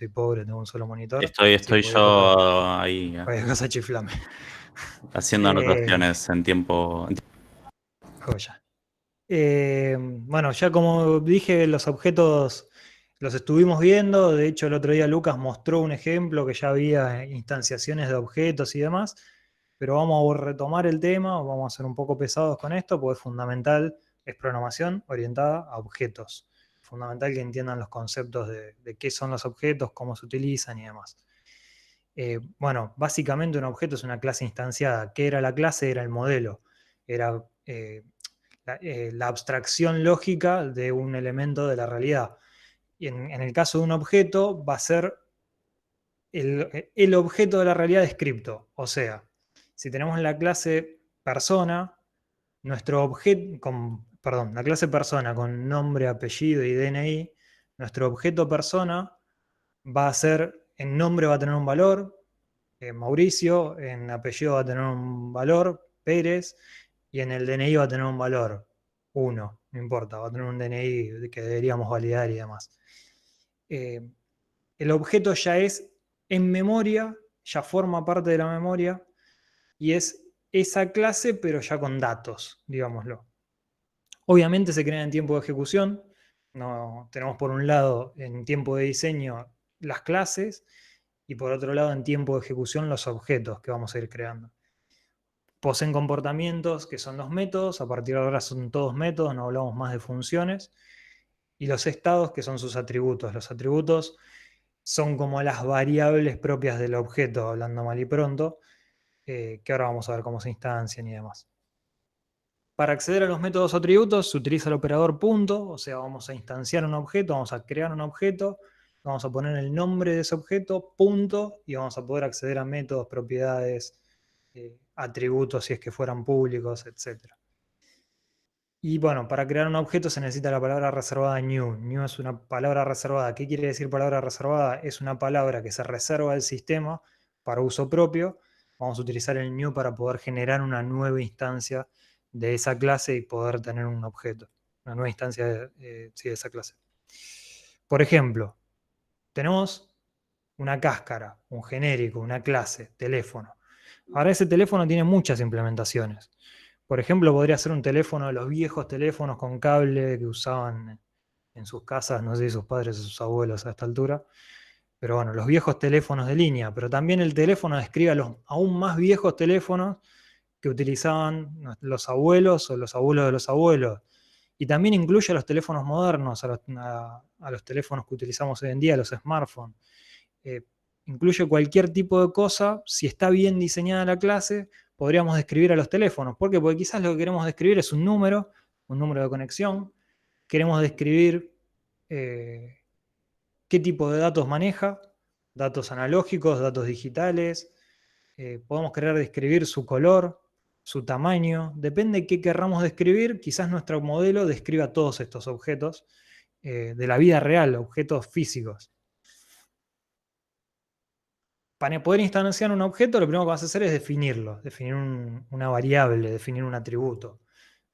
soy pobre, tengo un solo monitor. Sí, Estoy yo ahí cualquier cosa chiflame. haciendo anotaciones en tiempo. Joya. Bueno, ya como dije, los objetos los estuvimos viendo. De hecho, el otro día Lucas mostró un ejemplo que ya había instanciaciones de objetos y demás. Pero vamos a retomar el tema, vamos a ser un poco pesados con esto, porque es fundamental, es programación orientada a objetos. Es fundamental que entiendan los conceptos de qué son los objetos, cómo se utilizan y demás. Bueno, básicamente un objeto es una clase instanciada. ¿Qué era la clase? Era el modelo. Era la abstracción lógica de un elemento de la realidad. Y en el caso de un objeto va a ser el objeto de la realidad descripto. O sea, si tenemos la clase persona, nuestro objeto, perdón, la clase persona con nombre, apellido y DNI, nuestro objeto persona va a ser, en nombre va a tener un valor, Mauricio, en apellido va a tener un valor, Pérez, y en el DNI va a tener un valor, 1, no importa, va a tener un DNI que deberíamos validar y demás. Eh, el objeto ya es en memoria, ya forma parte de la memoria, y es esa clase, pero ya con datos, digámoslo. Obviamente se crea en tiempo de ejecución. No, tenemos por un lado en tiempo de diseño las clases y por otro lado en tiempo de ejecución los objetos que vamos a ir creando. Poseen comportamientos que son los métodos, a partir de ahora son todos métodos, no hablamos más de funciones, y los estados que son sus atributos. Los atributos son como las variables propias del objeto, hablando mal y pronto, que ahora vamos a ver cómo se instancian y demás. Para acceder a los métodos o atributos se utiliza el operador punto, o sea, vamos a instanciar un objeto, vamos a crear un objeto, vamos a poner el nombre de ese objeto, punto, y vamos a poder acceder a métodos, propiedades, atributos si es que fueran públicos, etc. Y bueno, para crear un objeto se necesita la palabra reservada new. New es una palabra reservada. ¿Qué quiere decir palabra reservada? Es una palabra que se reserva al sistema para uso propio. Vamos a utilizar el new para poder generar una nueva instancia de esa clase y poder tener un objeto. Una nueva instancia sí, de esa clase. Por ejemplo, tenemos una cáscara, un genérico, una clase, teléfono. Ahora ese teléfono tiene muchas implementaciones. Por ejemplo, podría ser un teléfono de los viejos teléfonos con cable que usaban en sus casas, no sé si sus padres o sus abuelos a esta altura, pero bueno, los viejos teléfonos de línea, pero también el teléfono describe a los aún más viejos teléfonos que utilizaban los abuelos o los abuelos de los abuelos. Y también incluye a los teléfonos modernos, a los teléfonos que utilizamos hoy en día, los smartphones. Eh, Incluye cualquier tipo de cosa. Si está bien diseñada la clase, podríamos describir a los teléfonos. ¿Por qué? Porque quizás lo que queremos describir es un número de conexión. Queremos describir qué tipo de datos maneja, datos analógicos, datos digitales. Podemos querer describir su color, su tamaño. Depende de qué querramos describir. Quizás nuestro modelo describa todos estos objetos de la vida real, objetos físicos. Para poder instanciar un objeto, lo primero que vas a hacer es definirlo, definir una variable, definir un atributo.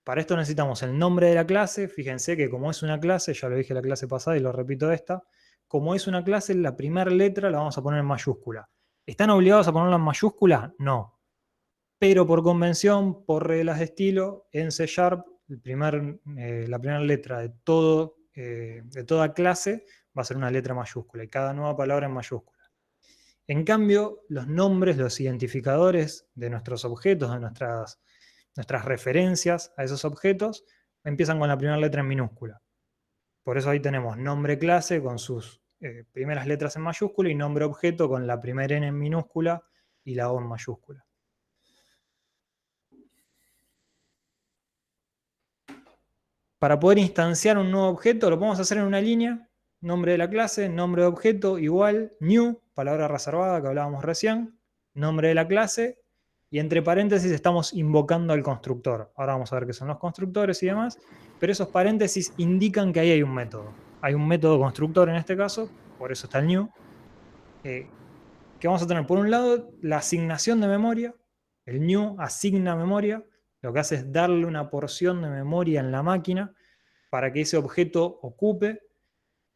Para esto necesitamos el nombre de la clase. Fíjense que como es una clase, ya lo dije la clase pasada y lo repito esta, como es una clase, la primera letra la vamos a poner en mayúscula. ¿Están obligados a ponerla en mayúscula? No. Pero por convención, por reglas de estilo, en C Sharp, la primera letra de toda clase va a ser una letra mayúscula y cada nueva palabra en mayúscula. En cambio, los nombres, los identificadores de nuestros objetos, de nuestras referencias a esos objetos, empiezan con la primera letra en minúscula. Por eso ahí tenemos nombre clase con sus primeras letras en mayúscula y nombre objeto con la primera N en minúscula y la O en mayúscula. Para poder instanciar un nuevo objeto lo podemos hacer en una línea, nombre de la clase, nombre de objeto igual, new, palabra reservada que hablábamos recién, nombre de la clase, y entre paréntesis estamos invocando al constructor. Ahora vamos a ver qué son los constructores y demás, pero esos paréntesis indican que ahí hay un método. Hay un método constructor en este caso, por eso está el new, que vamos a tener por un lado la asignación de memoria. El new asigna memoria, lo que hace es darle una porción de memoria en la máquina para que ese objeto ocupe.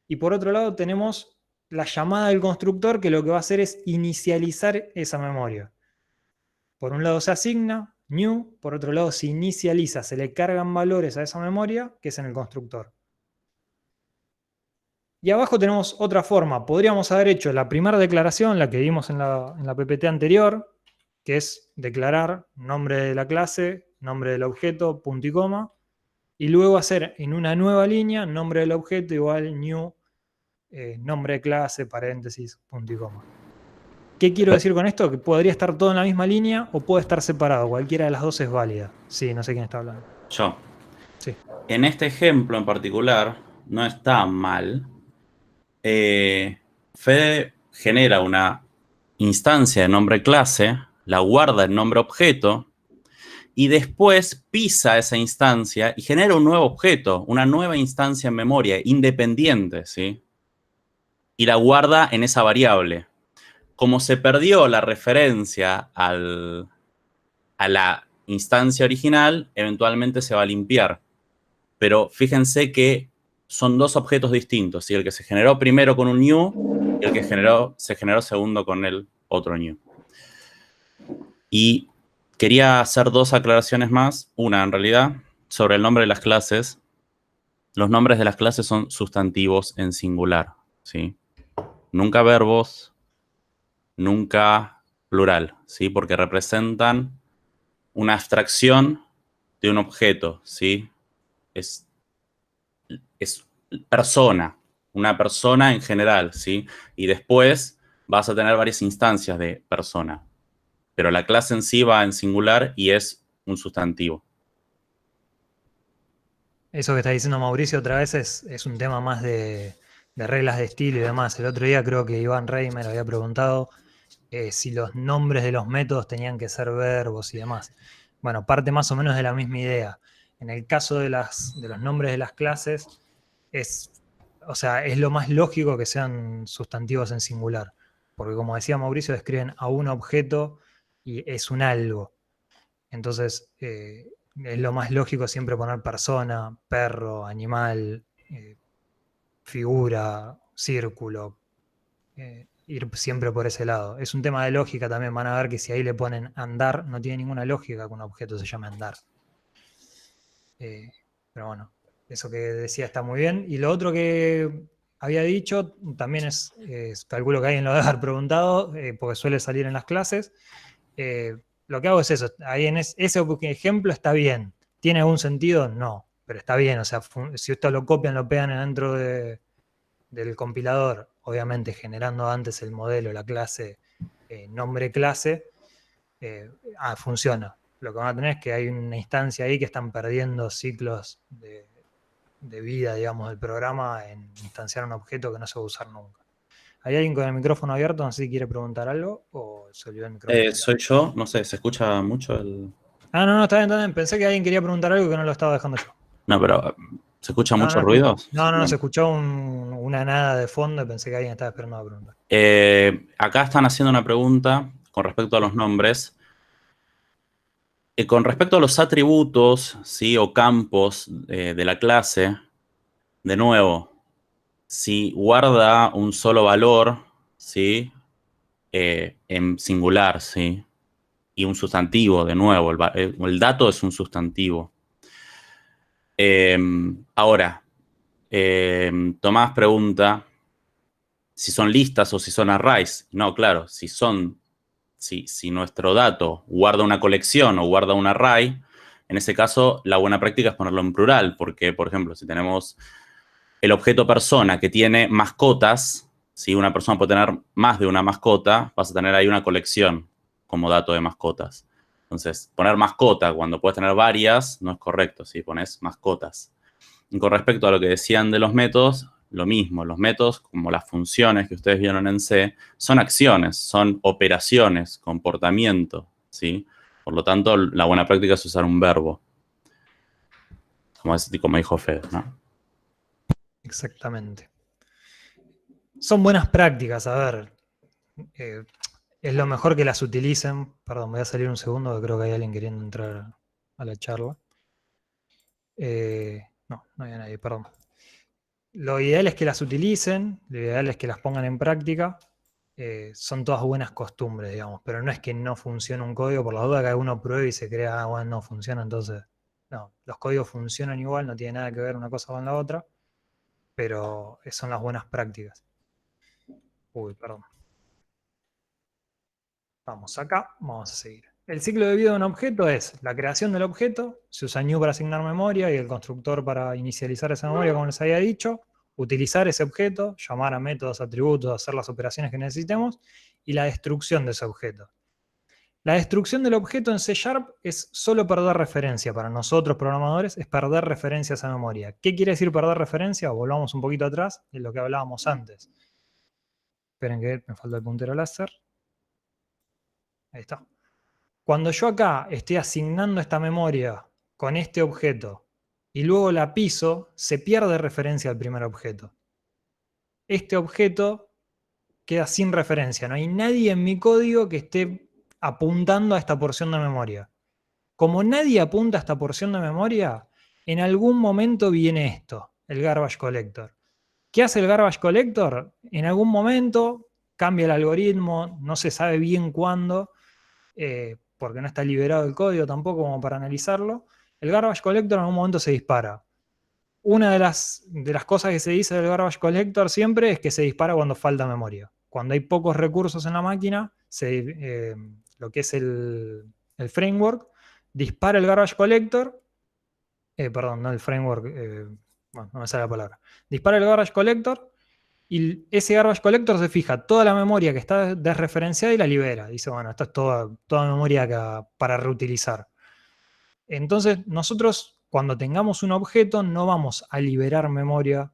Y por otro lado tenemos la llamada del constructor que lo que va a hacer es inicializar esa memoria. Por un lado se asigna, new, por otro lado se inicializa, se le cargan valores a esa memoria, que es en el constructor. Y abajo tenemos otra forma. Podríamos haber hecho la primera declaración, la que vimos en la PPT anterior, que es declarar nombre de la clase, nombre del objeto, punto y coma, y luego hacer en una nueva línea nombre del objeto igual new, nombre de clase, paréntesis, punto y coma. ¿Qué quiero decir con esto? Que podría estar todo en la misma línea o puede estar separado. Cualquiera de las dos es válida. Sí, no sé quién está hablando. Yo. Sí. En este ejemplo en particular, no está mal. Fede genera una instancia de nombre clase, la guarda en nombre objeto, y después pisa esa instancia y genera un nuevo objeto, una nueva instancia en memoria, independiente, ¿sí? Y la guarda en esa variable. Como se perdió la referencia a la instancia original, eventualmente se va a limpiar. Pero fíjense que son dos objetos distintos, ¿sí? El que se generó primero con un new y el que se generó segundo con el otro new. Y quería hacer dos aclaraciones más. Una, en realidad, sobre el nombre de las clases. Los nombres de las clases son sustantivos en singular, ¿sí? Nunca verbos, nunca plural, ¿sí? Porque representan una abstracción de un objeto, ¿sí? Es persona, una persona en general, ¿sí? Y después vas a tener varias instancias de persona. Pero la clase en sí va en singular y es un sustantivo. Eso que está diciendo Mauricio otra vez es un tema más de reglas de estilo y demás. El otro día creo que Iván Reimer había preguntado si los nombres de los métodos tenían que ser verbos y demás. Bueno, parte más o menos de la misma idea. En el caso de los nombres de las clases, o sea, es lo más lógico que sean sustantivos en singular. Porque como decía Mauricio, describen a un objeto y es un algo. Entonces, es lo más lógico siempre poner persona, perro, animal, figura, círculo, ir siempre por ese lado. Es un tema de lógica también. Van a ver que si ahí le ponen andar, no tiene ninguna lógica que un objeto se llame andar. Pero bueno, eso que decía está muy bien. Y lo otro que había dicho también calculo que alguien lo debe haber preguntado, porque suele salir en las clases. Lo que hago es eso. Ahí en ese ejemplo está bien. ¿Tiene algún sentido? No, pero está bien. O sea, si esto lo copian, lo pegan dentro del compilador, obviamente generando antes el modelo, la clase, nombre clase, funciona. Lo que van a tener es que hay una instancia ahí que están perdiendo ciclos de vida, digamos, del programa en instanciar un objeto que no se va a usar nunca. ¿Hay alguien con el micrófono abierto? No sé si quiere preguntar algo o se olvidó el micrófono. Soy yo, no sé, ¿se escucha mucho el...? No, está bien, está bien. Pensé que alguien quería preguntar algo que no lo estaba dejando yo. No, pero ¿se escucha No, mucho no, ruido? no, Bueno. se escuchó una nada de fondo y pensé que alguien estaba esperando la pregunta. Acá están haciendo una pregunta con respecto a Sí. los nombres. Con respecto a los atributos, ¿sí? O campos de la clase, de nuevo, si guarda un solo valor, ¿sí? En singular, ¿sí? Y un sustantivo, de nuevo, el dato es un sustantivo. Ahora, Tomás pregunta si son listas o si son arrays. No, claro, si nuestro dato guarda una colección o guarda un array, en ese caso la buena práctica es ponerlo en plural, porque, por ejemplo, si tenemos el objeto persona que tiene mascotas, si una persona puede tener más de una mascota, vas a tener ahí una colección como dato de mascotas. Entonces, poner mascota cuando puedes tener varias no es correcto, si pones mascotas. Y con respecto a lo que decían de los métodos, lo mismo. Los métodos, como las funciones que ustedes vieron en C, son acciones, son operaciones, comportamiento, ¿sí? Por lo tanto, la buena práctica es usar un verbo, como dijo Fede, ¿no? Exactamente. Son buenas prácticas, a ver. Es lo mejor que las utilicen. Perdón, voy a salir un segundo, que creo que hay alguien queriendo entrar a la charla. No hay nadie, perdón. Lo ideal es que las utilicen, lo ideal es que las pongan en práctica. Son todas buenas costumbres, digamos, pero no es que no funcione un código por la duda que uno pruebe y se crea, bueno, no funciona, entonces, no, los códigos funcionan igual, no tiene nada que ver una cosa con la otra, pero son las buenas prácticas. Uy, perdón. Vamos acá, vamos a seguir. El ciclo de vida de un objeto es la creación del objeto, se usa new para asignar memoria y el constructor para inicializar esa memoria, como les había dicho, utilizar ese objeto, llamar a métodos, atributos, hacer las operaciones que necesitemos, y la destrucción de ese objeto. La destrucción del objeto en C# es solo perder referencia. Para nosotros programadores es perder referencia a esa memoria. ¿Qué quiere decir perder referencia? Volvamos un poquito atrás de lo que hablábamos antes. Esperen que me falta el puntero láser. Ahí está. Cuando yo acá estoy asignando esta memoria con este objeto y luego la piso, se pierde referencia al primer objeto. Este objeto queda sin referencia. No hay nadie en mi código que esté apuntando a esta porción de memoria. Como nadie apunta a esta porción de memoria, en algún momento viene esto, el garbage collector. ¿Qué hace el garbage collector? En algún momento cambia el algoritmo, no se sabe bien cuándo, porque no está liberado el código tampoco como para analizarlo. El garbage collector en algún momento se dispara. Una de las cosas que se dice del garbage collector siempre es que se dispara cuando falta memoria. Cuando hay pocos recursos en la máquina, lo que es el framework dispara el garbage collector, perdón, no el framework, bueno, no me sale la palabra. Dispara el garbage collector y ese garbage collector se fija toda la memoria que está desreferenciada y la libera. Dice, bueno, esta es toda memoria para reutilizar. Entonces, nosotros cuando tengamos un objeto no vamos a liberar memoria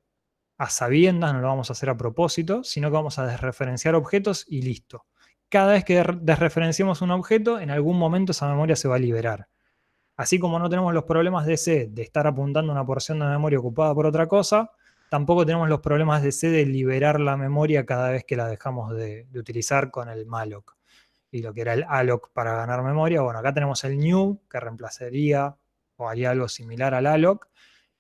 a sabiendas, no lo vamos a hacer a propósito, sino que vamos a desreferenciar objetos y listo. Cada vez que desreferenciemos un objeto, en algún momento esa memoria se va a liberar. Así como no tenemos los problemas de C de estar apuntando una porción de memoria ocupada por otra cosa, tampoco tenemos los problemas de C de liberar la memoria cada vez que la dejamos de utilizar con el malloc. Y lo que era el alloc para ganar memoria, bueno, acá tenemos el new, que reemplazaría o haría algo similar al alloc,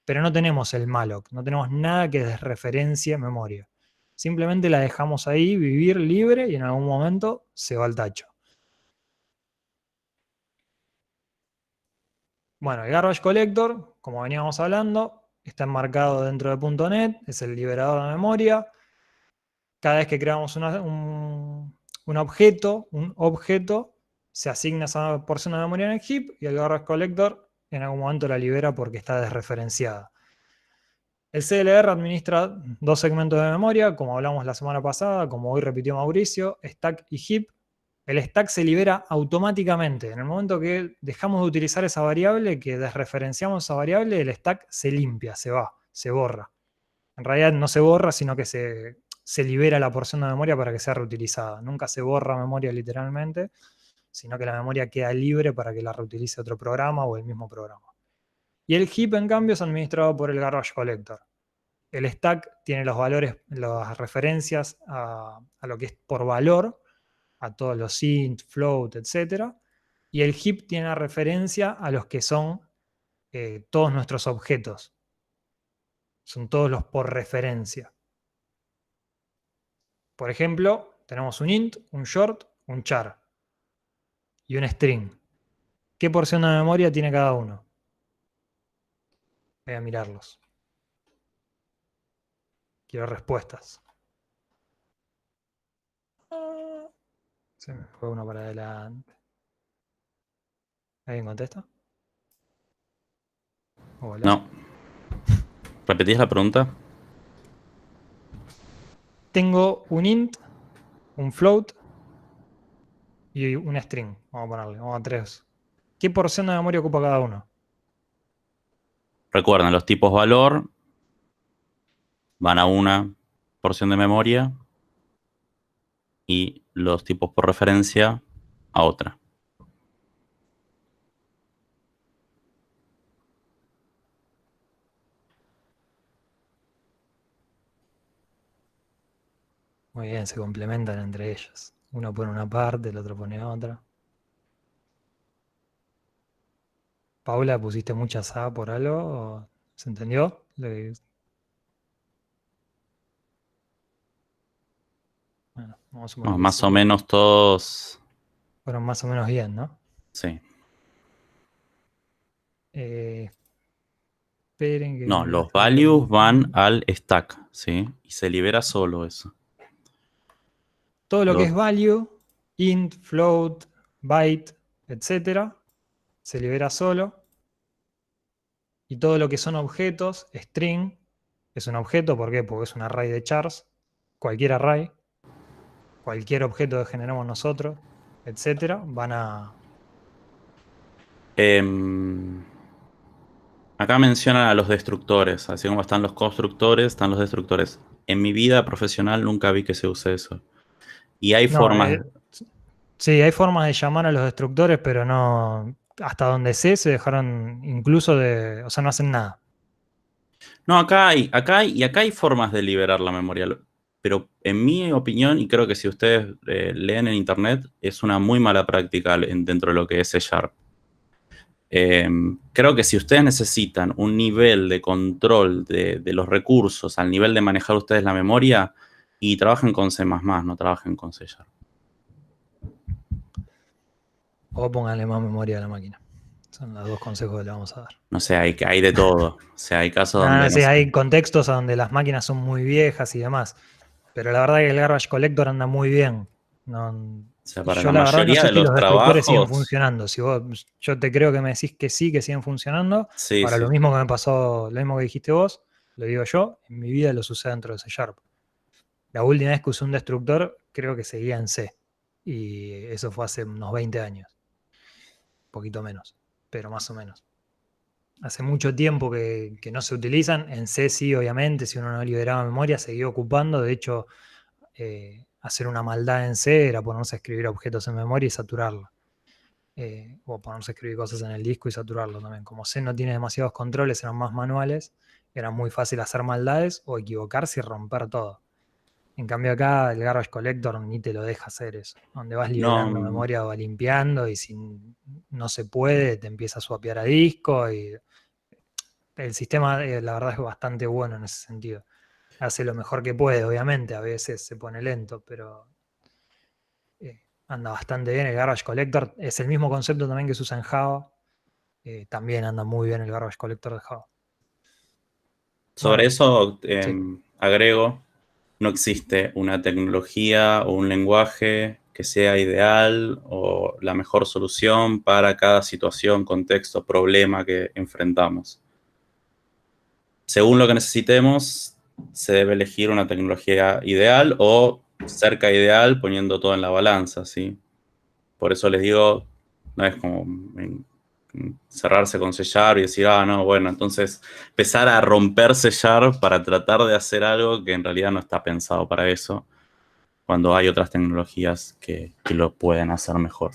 pero no tenemos el malloc, no tenemos nada que desreferencie memoria. Simplemente la dejamos ahí vivir libre y en algún momento se va al tacho. Bueno, el garbage collector, como veníamos hablando, está enmarcado dentro de .NET, es el liberador de memoria. Cada vez que creamos un objeto, se asigna esa porción de memoria en el heap y el garbage collector en algún momento la libera porque está desreferenciada. El CLR administra dos segmentos de memoria, como hablamos la semana pasada, como hoy repitió Mauricio, stack y heap. El stack se libera automáticamente. En el momento que dejamos de utilizar esa variable, que desreferenciamos esa variable, el stack se limpia, se va, se borra. En realidad no se borra, sino que se libera la porción de memoria para que sea reutilizada. Nunca se borra memoria literalmente, sino que la memoria queda libre para que la reutilice otro programa o el mismo programa. Y el heap, en cambio, es administrado por el garbage collector. El stack tiene los valores, las referencias a lo que es por valor, a todos los int, float, etc. Y el heap tiene la referencia a los que son todos nuestros objetos. Son todos los por referencia. Por ejemplo, tenemos un int, un short, un char y un string. ¿Qué porción de memoria tiene cada uno? Voy a mirarlos. Quiero respuestas. Se me fue uno para adelante. ¿Alguien contesta? Hola. No. ¿Repetís la pregunta? Tengo un int, un float y un string. Vamos a ponerle, vamos a tres. ¿Qué porción de memoria ocupa cada uno? Recuerden, los tipos valor van a una porción de memoria y los tipos por referencia a otra. Muy bien, se complementan entre ellos. Uno pone una parte, el otro pone otra. Paula, ¿pusiste muchas A por algo? ¿Se entendió? Bueno, vamos a suponer Bueno, que más o sí. menos todos, Fueron más o menos bien, ¿no? sí. Eh, esperen que No, me los estoy values van conectando. al stack, ¿sí? Y se libera solo eso. Todo lo que Los, es value, int, float, byte, etcétera, se libera solo. Y todo lo que son objetos, string, es un objeto, ¿por qué? Porque es un array de chars, cualquier array, cualquier objeto que generamos nosotros, etcétera, van a... em, acá mencionan a los destructores, así como están los constructores, están los destructores. En mi vida profesional nunca vi que se use eso. Y hay No, formas. sí, hay formas de llamar a los destructores, pero no, hasta donde sé, se dejaron incluso de, o sea, no hacen nada. No, acá hay formas de liberar la memoria. Pero en mi opinión, y creo que si ustedes leen en internet, es una muy mala práctica dentro de lo que es C Sharp. Creo que si ustedes necesitan un nivel de control de los recursos, al nivel de manejar ustedes la memoria, y trabajen con C++, no trabajen con C Sharp. O pónganle más memoria a la máquina. Son los dos consejos que le vamos a dar. No sé, hay de todo. O sea, hay casos Nada, donde no sí, sé. hay contextos donde las máquinas son muy viejas y demás. Pero la verdad que el garbage collector anda muy bien. No, O sea, para yo la la verdad no mayoría sé de si los los destructores siguen trabajos, funcionando. Si vos, yo te creo que me decís que sí, que siguen funcionando. sí, Ahora, lo sí. mismo que me pasó, lo mismo que dijiste vos, lo digo yo, en mi vida los usé dentro de C Sharp. La última vez que usé un destructor, creo que seguía en C. Y eso fue hace unos 20 años. Un poquito menos, pero más o menos. Hace mucho tiempo que no se utilizan. En C sí, obviamente, si uno no liberaba memoria, seguía ocupando. De hecho, hacer una maldad en C era ponerse a escribir objetos en memoria y saturarlo. O ponerse a escribir cosas en el disco y saturarlo también. Como C no tiene demasiados controles, eran más manuales, era muy fácil hacer maldades o equivocarse y romper todo. En cambio acá el garbage collector ni te lo deja hacer eso. Donde vas No, liberando memoria va limpiando y si no se puede te empieza a swapear a disco y el sistema la verdad es bastante bueno en ese sentido. Hace lo mejor que puede, obviamente, a veces se pone lento, pero anda bastante bien. El garbage collector es el mismo concepto también que se usa en Java. También anda muy bien el garbage collector de Java. sobre Bueno, eso sí. agrego, no existe una tecnología o un lenguaje que sea ideal o la mejor solución para cada situación, contexto, problema que enfrentamos. Según lo que necesitemos, se debe elegir una tecnología ideal o cerca ideal poniendo todo en la balanza, ¿sí? Por eso les digo, no es como cerrarse con sellar y decir, ah, no, bueno, entonces empezar a romper sellar para tratar de hacer algo que en realidad no está pensado para eso, cuando hay otras tecnologías que lo pueden hacer mejor.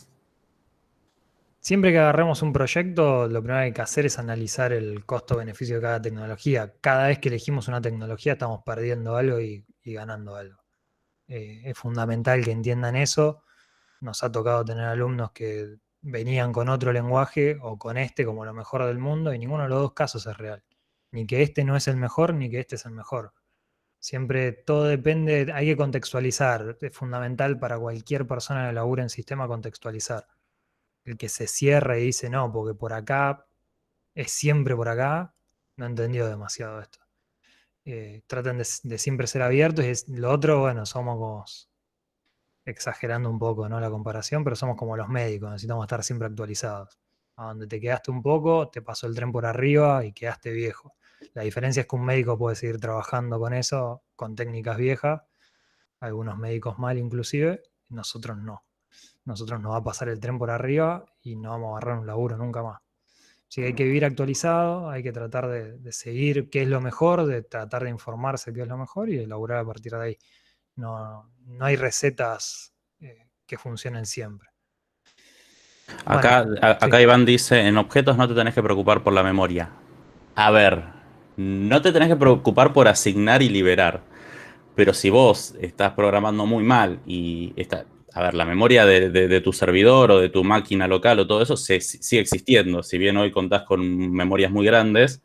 Siempre que agarremos un proyecto, lo primero que hay que hacer es analizar el costo-beneficio de cada tecnología. Cada vez que elegimos una tecnología estamos perdiendo algo y ganando algo. Es fundamental que entiendan eso. Nos ha tocado tener alumnos que venían con otro lenguaje o con este como lo mejor del mundo y ninguno de los dos casos es real. Ni que este no es el mejor, ni que este es el mejor. Siempre todo depende, hay que contextualizar. Es fundamental para cualquier persona que labure en sistema contextualizar. El que se cierra y dice no, porque por acá es siempre por acá, no entendió demasiado esto. Traten de siempre ser abiertos y lo otro, bueno, somos como exagerando un poco, ¿no? La comparación, pero somos como los médicos, necesitamos estar siempre actualizados. A donde te quedaste un poco, te pasó el tren por arriba y quedaste viejo. La diferencia es que un médico puede seguir trabajando con eso, con técnicas viejas, algunos médicos mal inclusive, nosotros no. Nosotros nos va a pasar el tren por arriba y no vamos a agarrar un laburo nunca más. Así que hay que vivir actualizado, hay que tratar de seguir qué es lo mejor, de tratar de informarse qué es lo mejor y de elaborar a partir de ahí. No hay recetas que funcionen siempre. Bueno, sí. Acá Iván dice, en objetos no te tenés que preocupar por la memoria. A ver, no te tenés que preocupar por asignar y liberar. Pero si vos estás programando muy mal y a ver, la memoria de tu servidor o de tu máquina local o todo eso sigue existiendo. Si bien hoy contás con memorias muy grandes,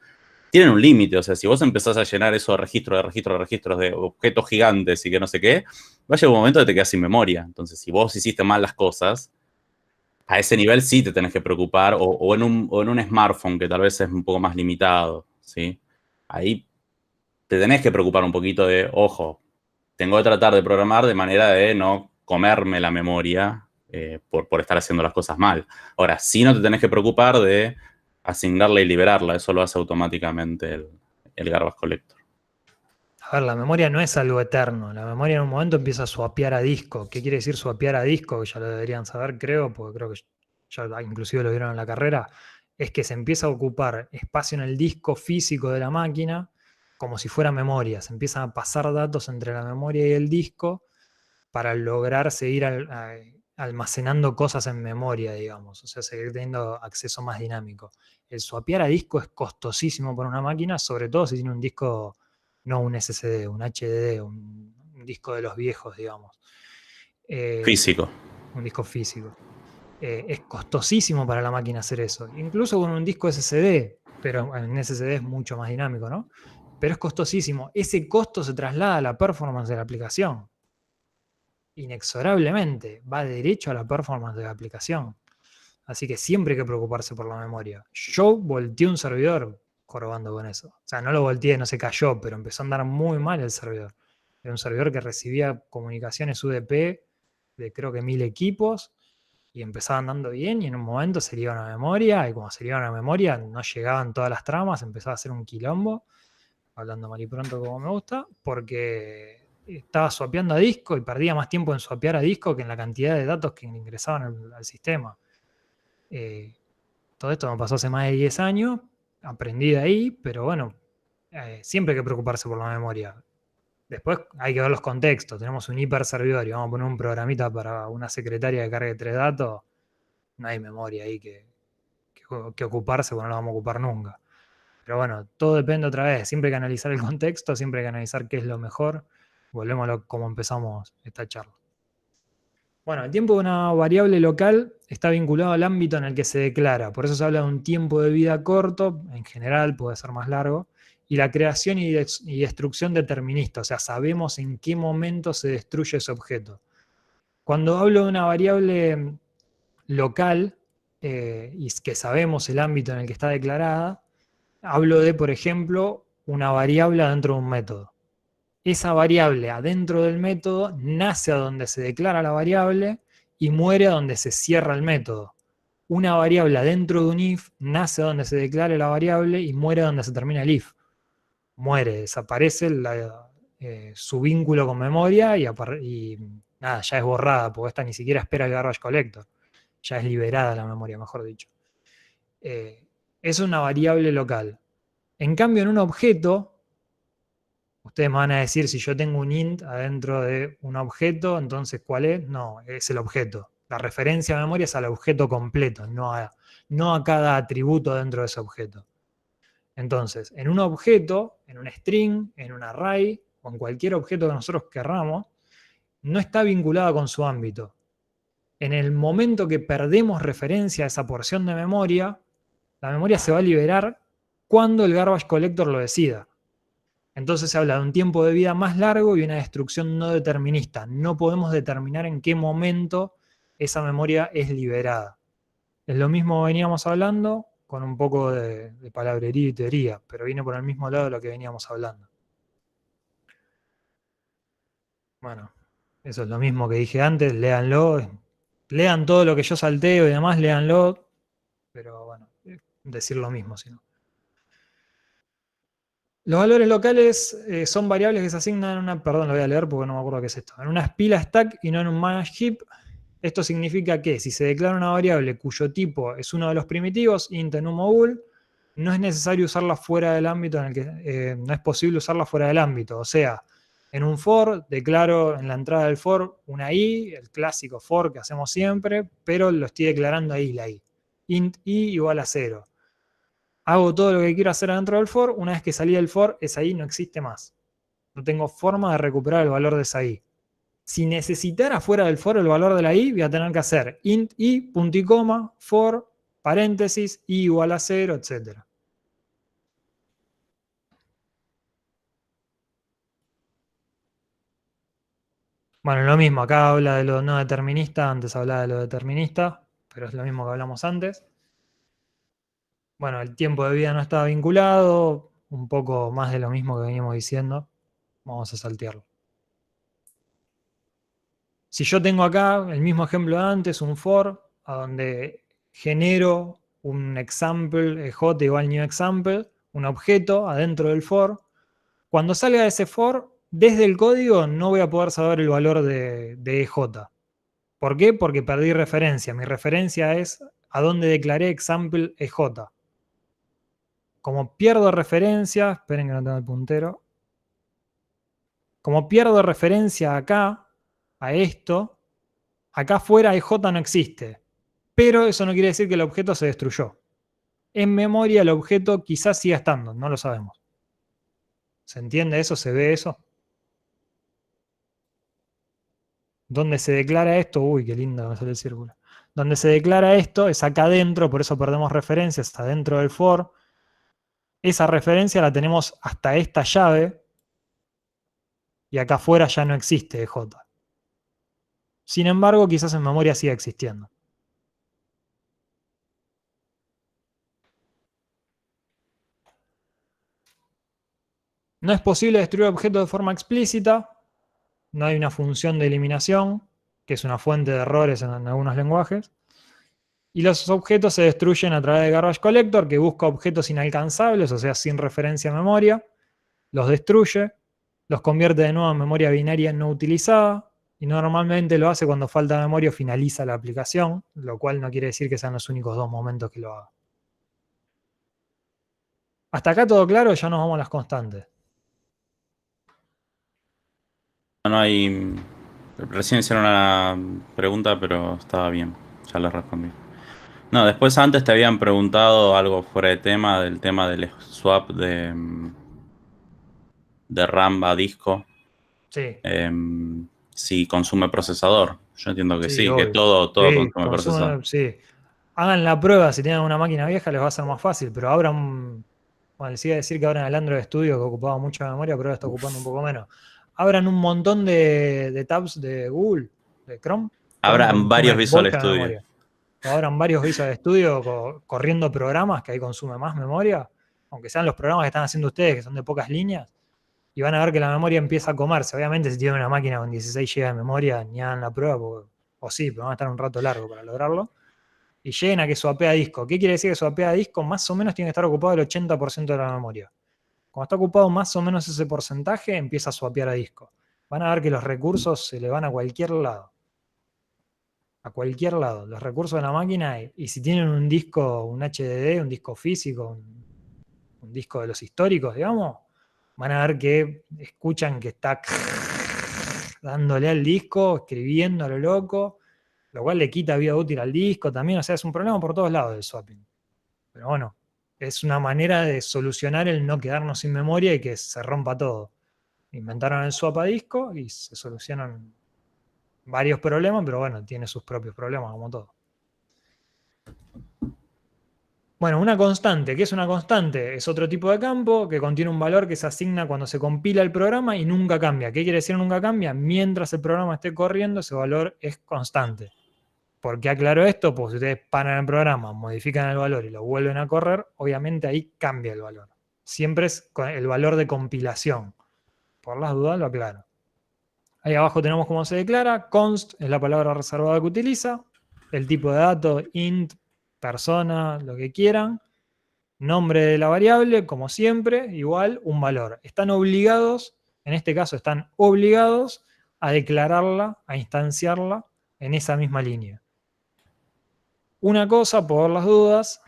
tienen un límite. O sea, si vos empezás a llenar eso de registros de objetos gigantes y que no sé qué, va a llegar un momento que te quedas sin memoria. Entonces, si vos hiciste mal las cosas, a ese nivel sí te tenés que preocupar, o en un smartphone que tal vez es un poco más limitado, ¿sí? Ahí te tenés que preocupar un poquito de, ojo, tengo que tratar de programar de manera de no comerme la memoria por estar haciendo las cosas mal. Ahora, sí no te tenés que preocupar de asignarla y liberarla, eso lo hace automáticamente el Garbage Collector. A ver, la memoria no es algo eterno. La memoria en un momento empieza a swapear a disco. ¿Qué quiere decir swapear a disco? Que ya lo deberían saber, creo, porque creo que ya inclusive lo vieron en la carrera. Es que se empieza a ocupar espacio en el disco físico de la máquina como si fuera memoria. Se empiezan a pasar datos entre la memoria y el disco para lograr seguir almacenando cosas en memoria, digamos. O sea, seguir teniendo acceso más dinámico. El swapear a disco es costosísimo para una máquina, sobre todo si tiene un disco, no un SSD, un HDD, un disco de los viejos, digamos. Físico. Un disco físico. Es costosísimo para la máquina hacer eso. Incluso con un disco SSD, pero en SSD es mucho más dinámico, ¿no? Pero es costosísimo. Ese costo se traslada a la performance de la aplicación. Inexorablemente va derecho a la performance de la aplicación. Así que siempre hay que preocuparse por la memoria. Yo volteé un servidor jorobando con eso. O sea, no lo volteé, no se cayó, pero empezó a andar muy mal el servidor. Era un servidor que recibía comunicaciones UDP de creo que 1000 equipos y empezaba andando bien y en un momento se le iba a la memoria y como se le iba a la memoria no llegaban todas las tramas, empezaba a hacer un quilombo, hablando mal y pronto como me gusta, porque estaba swapeando a disco y perdía más tiempo en swapear a disco que en la cantidad de datos que ingresaban al sistema. Todo esto me pasó hace más de 10 años, aprendí de ahí, pero bueno, siempre hay que preocuparse por la memoria. Después hay que ver los contextos. Tenemos un hiperservidor y vamos a poner un programita para una secretaria que cargue 3 datos. No hay memoria ahí que ocuparse, porque no la vamos a ocupar nunca. Pero bueno, todo depende otra vez. Siempre hay que analizar el contexto, siempre hay que analizar qué es lo mejor. Volvemos a cómo empezamos esta charla. Bueno, el tiempo de una variable local está vinculado al ámbito en el que se declara. Por eso se habla de un tiempo de vida corto, en general puede ser más largo, y la creación y destrucción determinista. O sea, sabemos en qué momento se destruye ese objeto. Cuando hablo de una variable local, y que sabemos el ámbito en el que está declarada, hablo de, por ejemplo, una variable adentro de un método. Esa variable adentro del método nace a donde se declara la variable y muere a donde se cierra el método. Una variable adentro de un if nace a donde se declare la variable y muere a donde se termina el if. Muere, desaparece su vínculo con memoria y nada, ya es borrada, porque esta ni siquiera espera el garbage collector. Ya es liberada la memoria, mejor dicho. Es una variable local. En cambio, en un objeto, ustedes me van a decir, si yo tengo un int adentro de un objeto, entonces ¿cuál es? No, es el objeto. La referencia a memoria es al objeto completo, no a cada atributo dentro de ese objeto. Entonces, en un objeto, en un string, en un array, o en cualquier objeto que nosotros querramos, no está vinculado con su ámbito. En el momento que perdemos referencia a esa porción de memoria, la memoria se va a liberar cuando el garbage collector lo decida. Entonces se habla de un tiempo de vida más largo y una destrucción no determinista. No podemos determinar en qué momento esa memoria es liberada. Es lo mismo que veníamos hablando, con un poco de palabrería y teoría, pero viene por el mismo lado de lo que veníamos hablando. Bueno, eso es lo mismo que dije antes, léanlo. Lean todo lo que yo salteo y demás, léanlo. Pero bueno, decir lo mismo, si no. Los valores locales son variables que se asignan en una, perdón, lo voy a leer porque no me acuerdo qué es esto, en una pila stack y no en un manage heap. Esto significa que si se declara una variable cuyo tipo es uno de los primitivos, int, enumo, bool, no es necesario usarla fuera del ámbito en el que no es posible usarla fuera del ámbito. O sea, en un for declaro en la entrada del for una i, el clásico for que hacemos siempre, pero lo estoy declarando ahí la i. Int i igual a 0. Hago todo lo que quiero hacer adentro del for, una vez que salí del for, esa i no existe más. No tengo forma de recuperar el valor de esa i. Si necesitara fuera del for el valor de la i, voy a tener que hacer int i, punto y coma, for, paréntesis, i igual a 0, etc. Bueno, lo mismo, acá habla de lo no determinista, antes hablaba de lo determinista, pero es lo mismo que hablamos antes. Bueno, el tiempo de vida no estaba vinculado, un poco más de lo mismo que veníamos diciendo. Vamos a saltearlo. Si yo tengo acá el mismo ejemplo de antes, un for, a donde genero un example, j igual new example, un objeto adentro del for, cuando salga de ese for, desde el código no voy a poder saber el valor de EJ. ¿Por qué? Porque perdí referencia. Mi referencia es a dónde declaré example EJ. Como pierdo referencia, esperen que no tengo el puntero. Como pierdo referencia acá, a esto, acá afuera EJ no existe. Pero eso no quiere decir que el objeto se destruyó. En memoria el objeto quizás siga estando, no lo sabemos. ¿Se entiende eso? ¿Se ve eso? Donde se declara esto, uy, qué lindo me sale el círculo. Donde se declara esto es acá adentro, por eso perdemos referencias adentro del for. Esa referencia la tenemos hasta esta llave y acá afuera ya no existe EJ. Sin embargo, quizás en memoria siga existiendo. No es posible destruir objetos de forma explícita. No hay una función de eliminación, que es una fuente de errores en algunos lenguajes. Y los objetos se destruyen a través de Garbage Collector, que busca objetos inalcanzables, o sea, sin referencia a memoria, los destruye, los convierte de nuevo en memoria binaria no utilizada, y normalmente lo hace cuando falta memoria o finaliza la aplicación, lo cual no quiere decir que sean los únicos dos momentos que lo haga. Hasta acá todo claro, ya nos vamos a las constantes. No hay. Recién hicieron una pregunta, pero estaba bien. Ya la respondí. No, después antes te habían preguntado algo fuera de tema, del tema del swap de RAM a disco. Sí, Si consume procesador. Yo entiendo que sí, sí, que obvio. todo Sí, consume procesador. consume, sí. Hagan la prueba, si tienen una máquina vieja les va a ser más fácil, pero abran, bueno, les iba a decir que abran el Android Studio que ocupaba mucha memoria, pero ahora está ocupando un poco menos. Abran un montón de tabs de Google, de Chrome. Chrome Habrá varios consume Visual bocha de Studio. memoria. O abran varios Visual Studio corriendo programas que ahí consume más memoria, aunque sean los programas que están haciendo ustedes, que son de pocas líneas, y van a ver que la memoria empieza a comerse. Obviamente si tienen una máquina con 16 GB de memoria, ni hagan la prueba, o sí, pero van a estar un rato largo para lograrlo y lleguen a que swapea disco. ¿Qué quiere decir que swapea disco? Más o menos tiene que estar ocupado el 80% de la memoria. Cuando está ocupado más o menos ese porcentaje, empieza a swapear a disco. Van a ver que los recursos se le van a cualquier lado. A cualquier lado. Los recursos de la máquina, y si tienen un disco, un HDD, un disco físico, un disco de los históricos, digamos, van a ver que escuchan que está dándole al disco, escribiendo a lo loco, lo cual le quita vida útil al disco también. O sea, es un problema por todos lados el swapping. Pero bueno, es una manera de solucionar el no quedarnos sin memoria y que se rompa todo. Inventaron el swap a disco y se solucionan varios problemas, pero bueno, tiene sus propios problemas como todo. Bueno, una constante. ¿Qué es una constante? Es otro tipo de campo que contiene un valor que se asigna cuando se compila el programa y nunca cambia. ¿Qué quiere decir nunca cambia? Mientras el programa esté corriendo, ese valor es constante. ¿Por qué aclaro esto? Porque si ustedes paran el programa, modifican el valor y lo vuelven a correr, obviamente ahí cambia el valor. Siempre es el valor de compilación. Por las dudas lo aclaro. Ahí abajo tenemos cómo se declara. Const es la palabra reservada que utiliza. El tipo de datos, int, persona, lo que quieran. Nombre de la variable, como siempre, igual un valor. Están obligados, en este caso están obligados a declararla, a instanciarla en esa misma línea. Una cosa, por las dudas,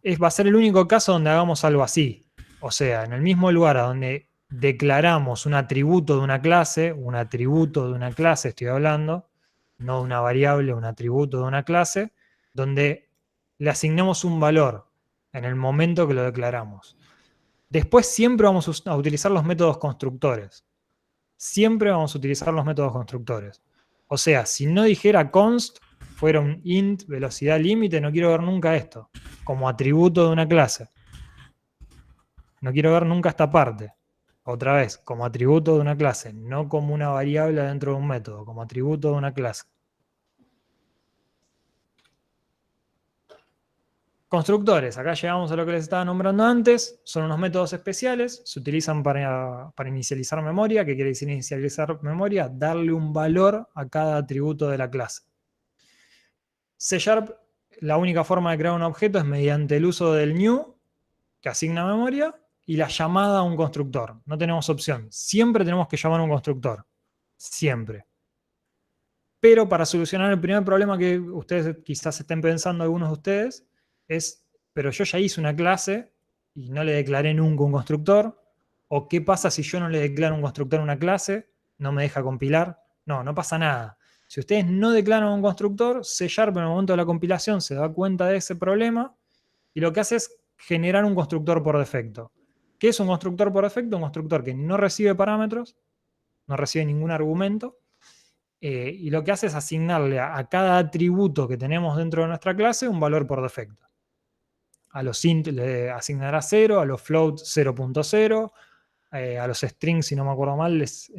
va a ser el único caso donde hagamos algo así. O sea, en el mismo lugar a donde declaramos un atributo de una clase, estoy hablando, no de una variable, un atributo de una clase, donde le asignemos un valor en el momento que lo declaramos. Después siempre vamos a utilizar los métodos constructores. Siempre vamos a utilizar los métodos constructores. O sea, si no dijera const, fuera un int, velocidad límite, no quiero ver nunca esto, como atributo de una clase. No quiero ver nunca esta parte. Otra vez, como atributo de una clase, no como una variable dentro de un método, como atributo de una clase. Constructores, acá llegamos a lo que les estaba nombrando antes, son unos métodos especiales, se utilizan para inicializar memoria. ¿Qué quiere decir inicializar memoria? Darle un valor a cada atributo de la clase. C#, la única forma de crear un objeto es mediante el uso del new, que asigna memoria, y la llamada a un constructor. No tenemos opción, siempre tenemos que llamar a un constructor, siempre. Pero para solucionar el primer problema que ustedes quizás estén pensando, algunos de ustedes, es, pero yo ya hice una clase y no le declaré nunca un constructor, o qué pasa si yo no le declaro un constructor a una clase, no me deja compilar. No, no pasa nada. Si ustedes no declaran un constructor, C# en el momento de la compilación se da cuenta de ese problema y lo que hace es generar un constructor por defecto. ¿Qué es un constructor por defecto? Un constructor que no recibe parámetros, no recibe ningún argumento, y lo que hace es asignarle a cada atributo que tenemos dentro de nuestra clase un valor por defecto. A los int le asignará 0, a los float 0.0, a los strings, si no me acuerdo mal, les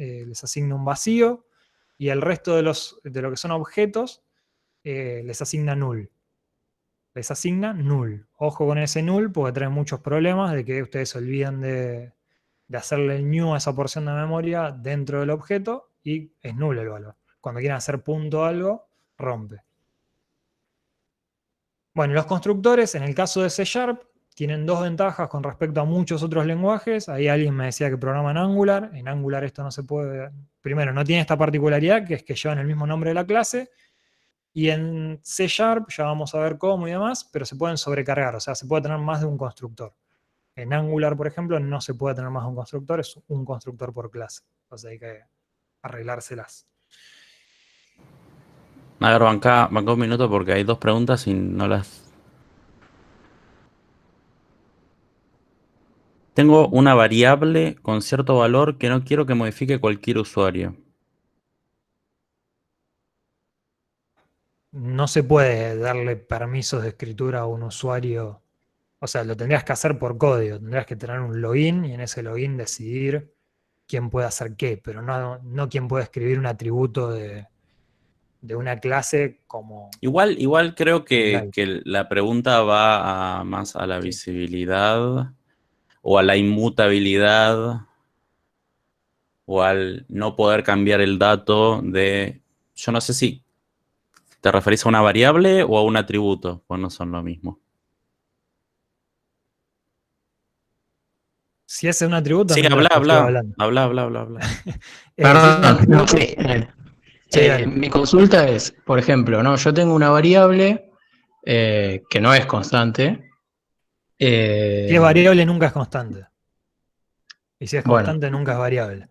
asigna un vacío, y el resto de lo que son objetos les asigna null. Les asigna null. Ojo con ese null porque trae muchos problemas de que ustedes se olvidan de hacerle el new a esa porción de memoria dentro del objeto y es nulo el valor. Cuando quieran hacer punto algo, rompe. Bueno, los constructores, en el caso de C#, tienen dos ventajas con respecto a muchos otros lenguajes. Ahí alguien me decía que programa en Angular. En Angular esto no se puede... Primero, no tiene esta particularidad, que es que llevan el mismo nombre de la clase. Y en C#, ya vamos a ver cómo y demás, pero se pueden sobrecargar. O sea, se puede tener más de un constructor. En Angular, por ejemplo, no se puede tener más de un constructor. Es un constructor por clase. Entonces hay que arreglárselas. A ver, banca un minuto porque hay dos preguntas y no las... Tengo una variable con cierto valor que no quiero que modifique cualquier usuario. No se puede darle permisos de escritura a un usuario. O sea, lo tendrías que hacer por código. Tendrías que tener un login y en ese login decidir quién puede hacer qué, pero no quién puede escribir un atributo de una clase como... Igual creo que like. la pregunta va más a la Sí. visibilidad o a la inmutabilidad o al no poder cambiar el dato de... Yo no sé si te referís a una variable o a un atributo, pues no son lo mismo. Si es un atributo, Sí, mientras que estoy hablando. habla. Si es un Perdón, no, atributo... sí, Sí, dale. mi consulta es, por ejemplo, ¿no? Yo tengo una variable que no es constante. Si es variable, nunca es constante. Y si es Bueno, constante, nunca es variable.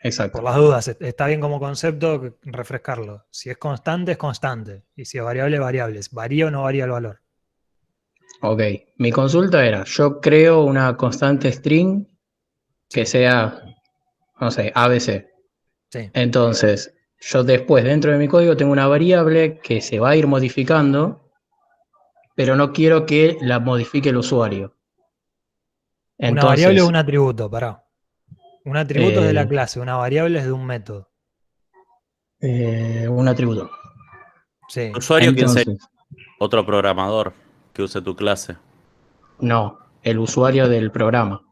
exacto. Por las dudas, está bien como concepto refrescarlo. Si es constante, es constante. Y si es variable, variable. ¿Varía o no varía el valor? Ok, mi consulta era, yo creo una constante string que Sí, sea, no sé, ABC. sí. Entonces, yo después dentro de mi código tengo una variable que se va a ir modificando, pero no quiero que la modifique el usuario. Una variable o Entonces, un atributo, pará. Un atributo es de la eh, clase, una variable es de un método. un atributo. Sí. Usuario, ¿quién sería? Entonces, Otro programador que use tu clase. no, el usuario del programa.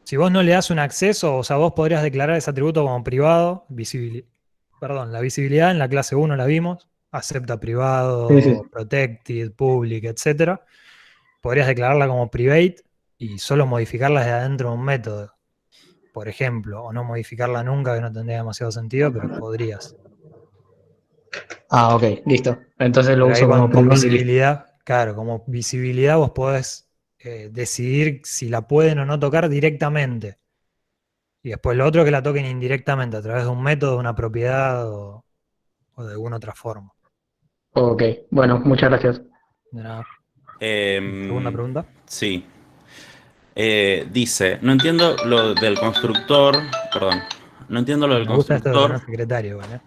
Si vos no le das un acceso, o sea, vos podrías declarar ese atributo como privado, la visibilidad en la clase 1 la vimos, acepta Sí, sí. privado, protected, public, etcétera. Podrías declararla como private y solo modificarla desde adentro de un método, por ejemplo, o no modificarla nunca, que no tendría demasiado sentido, pero podrías. Ah, ok, listo. Entonces lo Pero ahí uso como con privado y listo. visibilidad, claro, como visibilidad vos podés decidir si la pueden o no tocar directamente. Y después lo otro es que la toquen indirectamente a través de un método, de una propiedad o de alguna otra forma. Ok, bueno, muchas gracias. De nada. Segunda Em, pregunta. sí. Dice, no entiendo lo del constructor, perdón, no entiendo lo del Me gusta esto de constructor. tener secretario, ¿vale?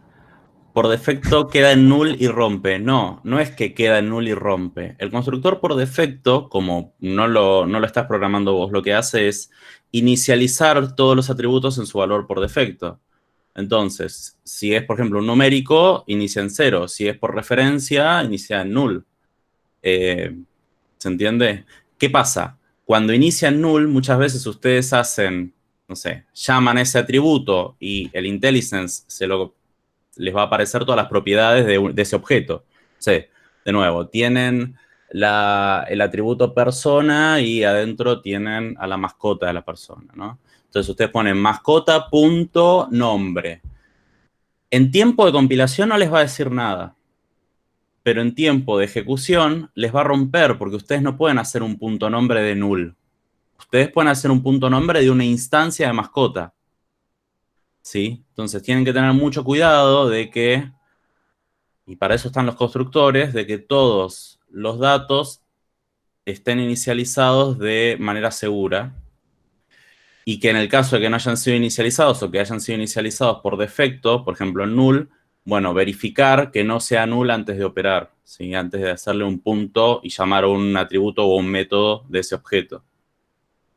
por defecto queda en null y rompe. No, no es que queda en null y rompe. El constructor por defecto, como no lo estás programando vos, lo que hace es inicializar todos los atributos en su valor por defecto. Entonces, si es, por ejemplo, un numérico, inicia en 0. Si es por referencia, inicia en null. ¿Se entiende? ¿Qué pasa? Cuando inicia en null, muchas veces ustedes hacen, no sé, llaman ese atributo y el IntelliSense les va a aparecer todas las propiedades de ese objeto. Sí, de nuevo, tienen el atributo persona y adentro tienen a la mascota de la persona, ¿no? Entonces ustedes ponen mascota.nombre. En tiempo de compilación no les va a decir nada, pero en tiempo de ejecución les va a romper porque ustedes no pueden hacer un punto nombre de null. Ustedes pueden hacer un punto nombre de una instancia de mascota. ¿Sí? Entonces tienen que tener mucho cuidado de que, y para eso están los constructores, de que todos los datos estén inicializados de manera segura y que en el caso de que no hayan sido inicializados o que hayan sido inicializados por defecto, por ejemplo en null, bueno, verificar que no sea null antes de operar, ¿sí? Antes de hacerle un punto y llamar a un atributo o un método de ese objeto.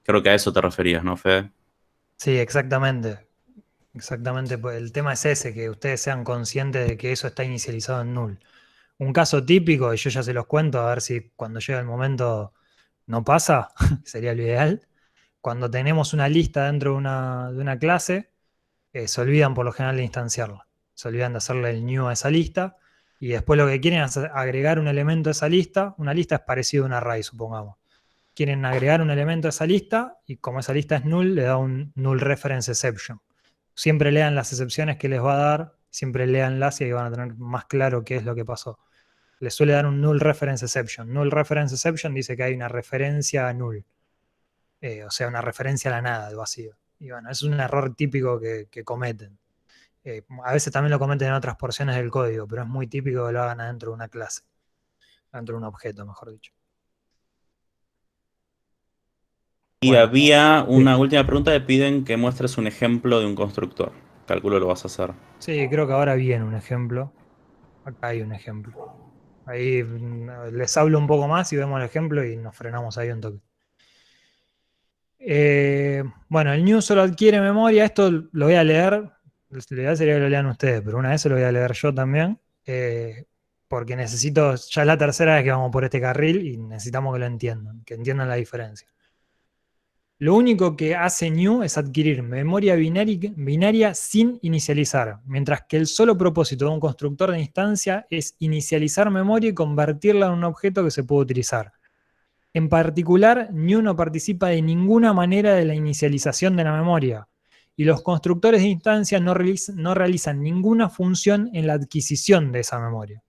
Creo que a eso te referías, ¿no, Fede? Sí, exactamente. Exactamente, pues el tema es ese, que ustedes sean conscientes de que eso está inicializado en null. Un caso típico, y yo ya se los cuento, a ver si cuando llega el momento no pasa, sería lo ideal. Cuando tenemos una lista dentro de una clase, se olvidan por lo general de instanciarla. Se olvidan de hacerle el new a esa lista, y después lo que quieren es agregar un elemento a esa lista. Una lista es parecido a un array, supongamos. Quieren agregar un elemento a esa lista, y como esa lista es null, le da un null reference exception. Siempre lean las excepciones que les va a dar, siempre leanlas y ahí van a tener más claro qué es lo que pasó. Les suele dar un null reference exception. Null reference exception dice que hay una referencia a null. O sea, una referencia a la nada, al vacío. Y bueno, es un error típico que cometen. A veces también lo cometen en otras porciones del código, pero es muy típico que lo hagan adentro de una clase. Dentro de un objeto, mejor dicho. Y Bueno, había una última pregunta que piden que muestres un ejemplo de un constructor. Calculo lo vas a hacer. sí, creo que ahora viene un ejemplo. Acá hay un ejemplo. Ahí les hablo un poco más y vemos el ejemplo y nos frenamos ahí un toque. Bueno, el new solo adquiere memoria. Esto lo voy a leer. La idea sería que lo lean ustedes, pero una vez se lo voy a leer yo también. Porque necesito, ya es la tercera vez que vamos por este carril y necesitamos que entiendan la diferencia. Lo único que hace new es adquirir memoria binaria sin inicializar, mientras que el solo propósito de un constructor de instancia es inicializar memoria y convertirla en un objeto que se puede utilizar. En particular, new no participa de ninguna manera de la inicialización de la memoria, y los constructores de instancia no realizan ninguna función en la adquisición de esa memoria.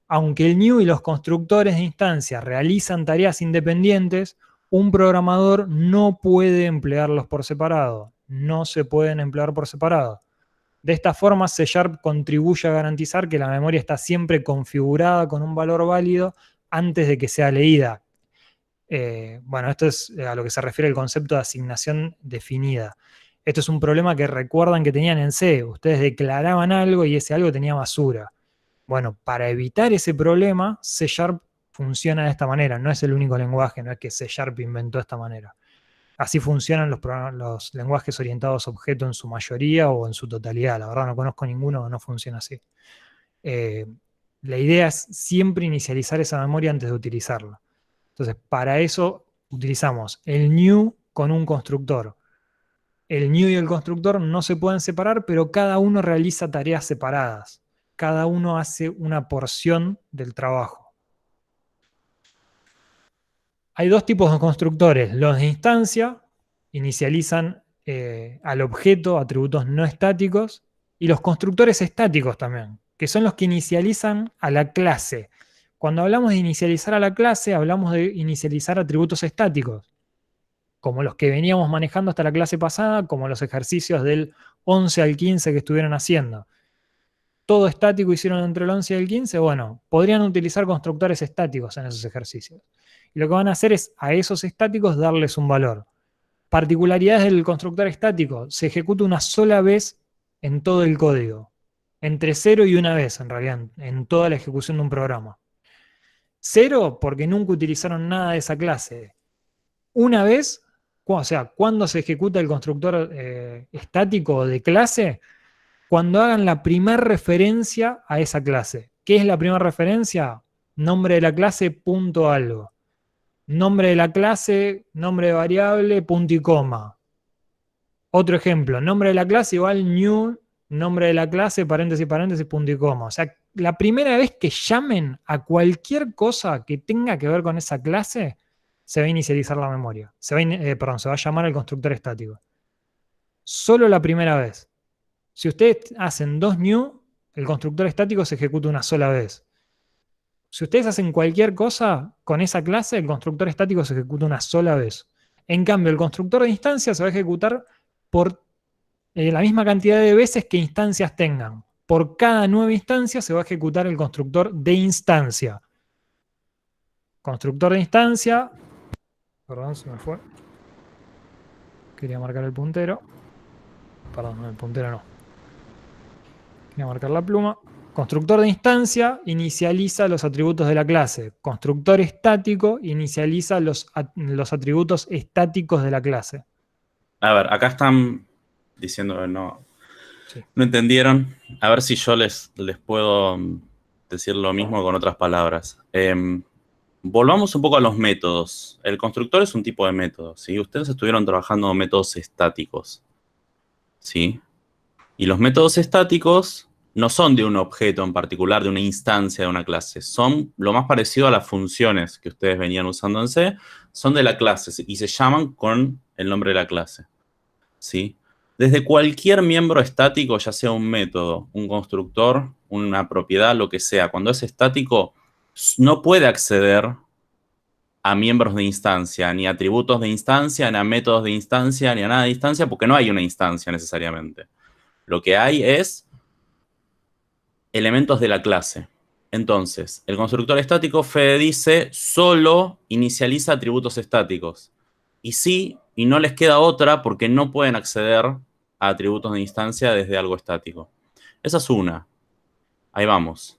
Aunque el new y los constructores de instancia realizan tareas independientes, un programador no puede emplearlos por separado. No se pueden emplear por separado. De esta forma, C# contribuye a garantizar que la memoria está siempre configurada con un valor válido antes de que sea leída. Bueno, esto es a lo que se refiere el concepto de asignación definida. Esto es un problema que recuerdan que tenían en C. Ustedes declaraban algo y ese algo tenía basura. Bueno, para evitar ese problema, C# funciona de esta manera. No es el único lenguaje, no es que C# inventó esta manera. Así funcionan los lenguajes orientados a objeto en su mayoría o en su totalidad. La verdad no conozco ninguno que no funcione así. La idea es siempre inicializar esa memoria antes de utilizarla. Entonces, para eso utilizamos el new con un constructor. El new y el constructor no se pueden separar, pero cada uno realiza tareas separadas. Cada uno hace una porción del trabajo. Hay dos tipos de constructores. Los de instancia inicializan al objeto atributos no estáticos, y los constructores estáticos también, que son los que inicializan a la clase. Cuando hablamos de inicializar a la clase, hablamos de inicializar atributos estáticos, como los que veníamos manejando hasta la clase pasada, como los ejercicios del 11 al 15 que estuvieron haciendo. Todo estático hicieron entre el 11 y el 15, bueno, podrían utilizar constructores estáticos en esos ejercicios. Y lo que van a hacer es a esos estáticos darles un valor. Particularidades del constructor estático: se ejecuta una sola vez en todo el código. Entre 0 y 1 vez, en realidad, en toda la ejecución de un programa. 0 porque nunca utilizaron nada de esa clase. Una vez, o sea, cuando se ejecuta el constructor estático de clase, cuando hagan la primera referencia a esa clase. ¿Qué es la primera referencia? Nombre de la clase, punto algo. Nombre de la clase, nombre de variable, punto y coma. Otro ejemplo, nombre de la clase igual new, nombre de la clase, paréntesis, paréntesis, punto y coma. O sea, la primera vez que llamen a cualquier cosa que tenga que ver con esa clase, se va a inicializar la memoria. Perdón, se va a llamar el constructor estático. Solo la primera vez. Si ustedes hacen 2 new, el constructor estático se ejecuta una sola vez. Si ustedes hacen cualquier cosa con esa clase, el constructor estático se ejecuta una sola vez. En cambio, el constructor de instancia se va a ejecutar por la misma cantidad de veces que instancias tengan. Por cada nueva instancia se va a ejecutar el constructor de instancia. Constructor de instancia. Perdón, se me fue. Quería marcar el puntero. Perdón, el puntero no. Quería marcar la pluma. Constructor de instancia inicializa los atributos de la clase. Constructor estático inicializa los atributos estáticos de la clase. A ver, acá están diciendo que no Sí. no entendieron. A ver si yo les puedo decir lo mismo con otras palabras. Volvamos un poco a los métodos. El constructor es un tipo de método, ¿sí? Ustedes estuvieron trabajando con métodos estáticos, ¿sí? Y los métodos estáticos no son de un objeto en particular, de una instancia de una clase. Son lo más parecido a las funciones que ustedes venían usando en C, son de la clase y se llaman con el nombre de la clase, ¿sí? Desde cualquier miembro estático, ya sea un método, un constructor, una propiedad, lo que sea, cuando es estático, no puede acceder a miembros de instancia, ni a atributos de instancia, ni a métodos de instancia, ni a nada de instancia, porque no hay una instancia necesariamente. Lo que hay es elementos de la clase. Entonces, el constructor estático, Fede dice, solo inicializa atributos estáticos. Y sí, y no les queda otra porque no pueden acceder a atributos de instancia desde algo estático. Esa es una. Ahí vamos.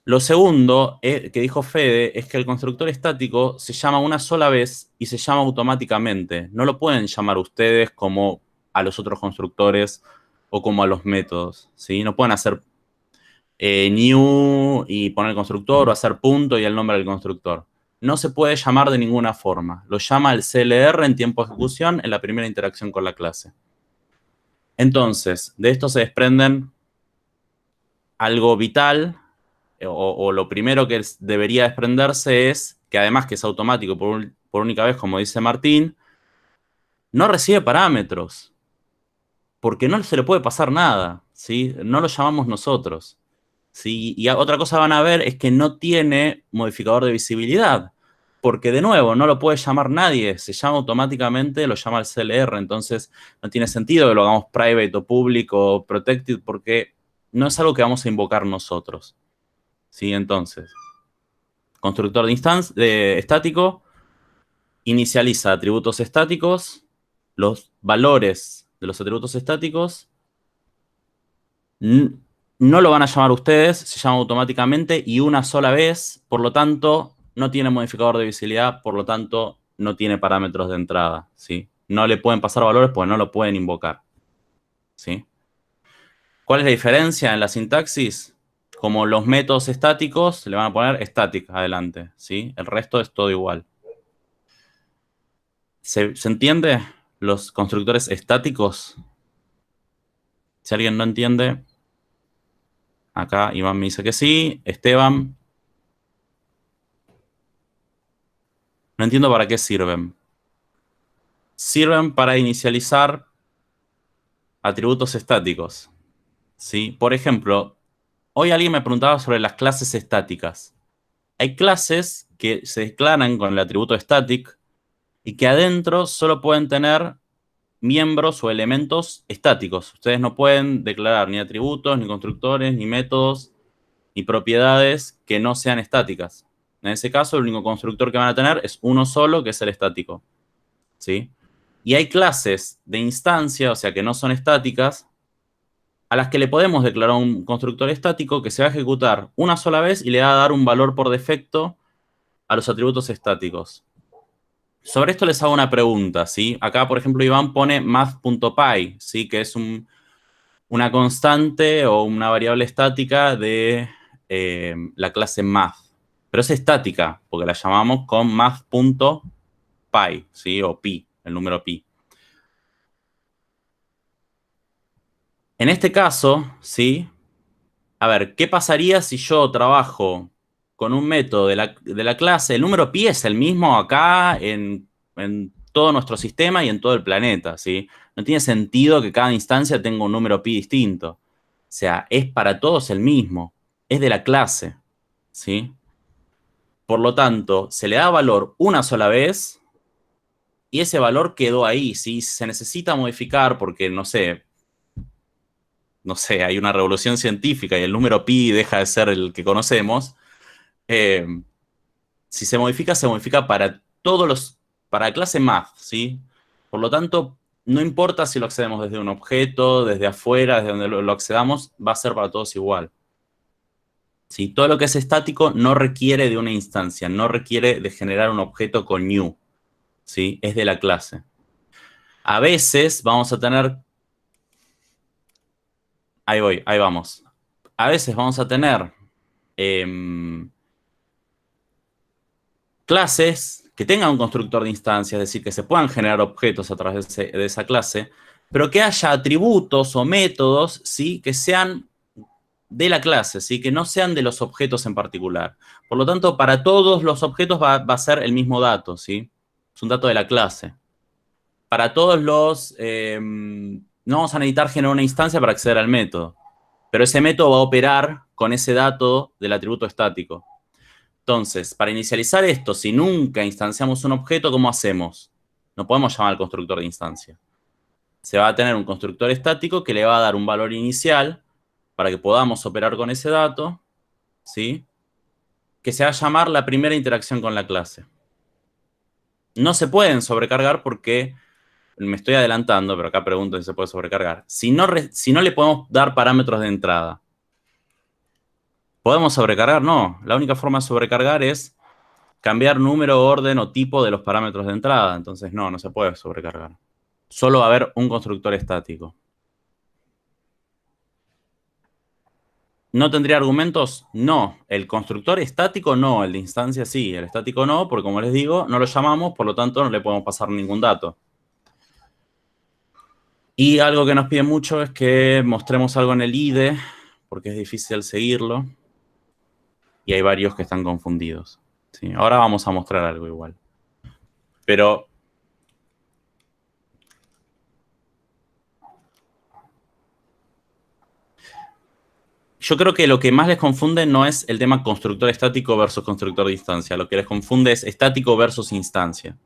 Lo segundo que dijo Fede es que el constructor estático se llama una sola vez y se llama automáticamente. No lo pueden llamar ustedes como a los otros constructores o como a los métodos, ¿sí? No pueden hacer new y poner el constructor o hacer punto y el nombre del constructor. No se puede llamar de ninguna forma. Lo llama el CLR en tiempo de ejecución en la primera interacción con la clase. Entonces, de esto se desprenden algo vital, o lo primero que debería desprenderse es que además que es automático por única vez, como dice Martín, no recibe parámetros, porque no se le puede pasar nada, ¿sí? No lo llamamos nosotros, ¿sí? Y otra cosa van a ver es que no tiene modificador de visibilidad, porque de nuevo, no lo puede llamar nadie, se llama automáticamente, lo llama el CLR, entonces no tiene sentido que lo hagamos private o público o protected, porque no es algo que vamos a invocar nosotros. ¿Sí? Entonces, constructor de estático inicializa atributos estáticos, los valores de los atributos estáticos no lo van a llamar ustedes, se llama automáticamente y una sola vez, por lo tanto, no tiene modificador de visibilidad, por lo tanto, no tiene parámetros de entrada, ¿sí? No le pueden pasar valores porque no lo pueden invocar, ¿sí? ¿Cuál es la diferencia en la sintaxis? Como los métodos estáticos, le van a poner static adelante, ¿sí? El resto es todo igual. ¿Se entiende? Los constructores estáticos. Si alguien no entiende, acá Iván me dice que sí. Esteban. No entiendo para qué sirven. Sirven para inicializar atributos estáticos, ¿sí? Por ejemplo, hoy alguien me preguntaba sobre las clases estáticas. Hay clases que se declaran con el atributo static y que adentro solo pueden tener miembros o elementos estáticos. Ustedes no pueden declarar ni atributos, ni constructores, ni métodos, ni propiedades que no sean estáticas. En ese caso, el único constructor que van a tener es uno solo, que es el estático, ¿sí? Y hay clases de instancia, o sea, que no son estáticas, a las que le podemos declarar un constructor estático que se va a ejecutar una sola vez y le va a dar un valor por defecto a los atributos estáticos. Sobre esto les hago una pregunta, ¿sí? Acá, por ejemplo, Iván pone math.py, ¿sí? Que es una constante o una variable estática de la clase math. Pero es estática, porque la llamamos con math.py, ¿sí? O pi, el número pi. En este caso, ¿sí? A ver, ¿qué pasaría si yo trabajo con un método de la clase? El número pi es el mismo acá en todo nuestro sistema y en todo el planeta, ¿sí? No tiene sentido que cada instancia tenga un número pi distinto. O sea, es para todos el mismo. Es de la clase, ¿sí? Por lo tanto, se le da valor una sola vez y ese valor quedó ahí, ¿sí? Si se necesita modificar porque, no sé, hay una revolución científica y el número pi deja de ser el que conocemos, si se modifica para para la clase math, ¿sí? Por lo tanto, no importa si lo accedemos desde un objeto, desde afuera, desde donde lo accedamos, va a ser para todos igual. ¿Sí? Todo lo que es estático no requiere de una instancia, no requiere de generar un objeto con new, ¿sí? Es de la clase. A veces vamos a tener... Ahí vamos. A veces vamos a tener clases que tengan un constructor de instancias, es decir, que se puedan generar objetos a través de esa clase, pero que haya atributos o métodos, ¿sí? Que sean de la clase, ¿sí? Que no sean de los objetos en particular. Por lo tanto, para todos los objetos va a ser el mismo dato, ¿sí? Es un dato de la clase. Para todos los... no vamos a necesitar generar una instancia para acceder al método, pero ese método va a operar con ese dato del atributo estático. Entonces, para inicializar esto, si nunca instanciamos un objeto, ¿cómo hacemos? No podemos llamar al constructor de instancia. Se va a tener un constructor estático que le va a dar un valor inicial para que podamos operar con ese dato, ¿sí? Que se va a llamar la primera interacción con la clase. No se pueden sobrecargar porque, me estoy adelantando, pero acá pregunto si se puede sobrecargar. Si no le podemos dar parámetros de entrada, ¿podemos sobrecargar? No. La única forma de sobrecargar es cambiar número, orden o tipo de los parámetros de entrada. Entonces, no se puede sobrecargar. Solo va a haber un constructor estático. ¿No tendría argumentos? No. El constructor estático no. El de instancia sí. El estático no, porque como les digo, no lo llamamos, por lo tanto no le podemos pasar ningún dato. Y algo que nos pide mucho es que mostremos algo en el IDE, porque es difícil seguirlo. Y hay varios que están confundidos. ¿Sí? Ahora vamos a mostrar algo igual. Pero... yo creo que lo que más les confunde no es el tema constructor estático versus constructor de instancia. Lo que les confunde es estático versus instancia.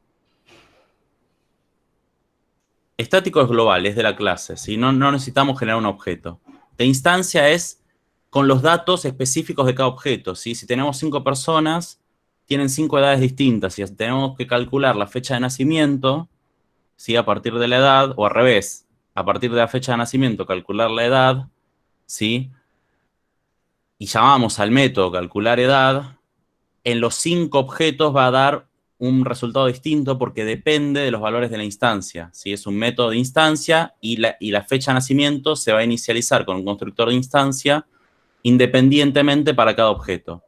Estático es global, es de la clase, ¿sí? No necesitamos generar un objeto. De instancia es con los datos específicos de cada objeto, ¿sí? Si tenemos 5 personas, tienen 5 edades distintas. Y tenemos que calcular la fecha de nacimiento, ¿sí? A partir de la edad, o al revés, a partir de la fecha de nacimiento, calcular la edad, ¿sí? Y llamamos al método calcular edad, en los 5 objetos va a dar un resultado distinto porque depende de los valores de la instancia. ¿Sí? Es un método de instancia y la fecha de nacimiento se va a inicializar con un constructor de instancia independientemente para cada objeto.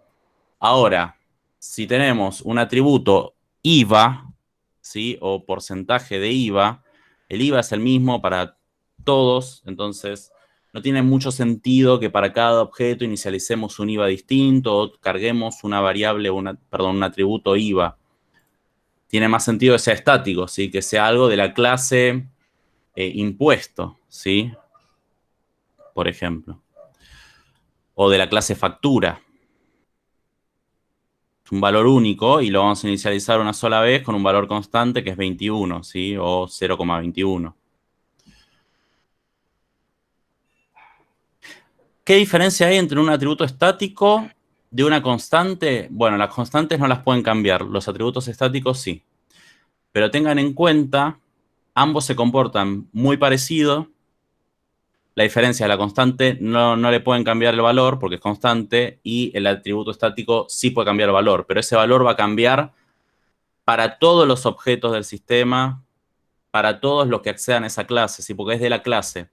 Ahora, si tenemos un atributo IVA, ¿sí? O porcentaje de IVA, el IVA es el mismo para todos, entonces... no tiene mucho sentido que para cada objeto inicialicemos un IVA distinto o carguemos una variable, un atributo IVA. Tiene más sentido que sea estático, ¿sí? Que sea algo de la clase impuesto, ¿sí? Por ejemplo. O de la clase factura. Es un valor único y lo vamos a inicializar una sola vez con un valor constante que es 21, ¿sí? O 0,21. ¿Qué diferencia hay entre un atributo estático de una constante? Bueno, las constantes no las pueden cambiar, los atributos estáticos sí. Pero tengan en cuenta, ambos se comportan muy parecido La diferencia de la constante no le pueden cambiar el valor porque es constante y el atributo estático sí puede cambiar el valor, pero ese valor va a cambiar para todos los objetos del sistema, para todos los que accedan a esa clase, ¿sí? Porque es de la clase.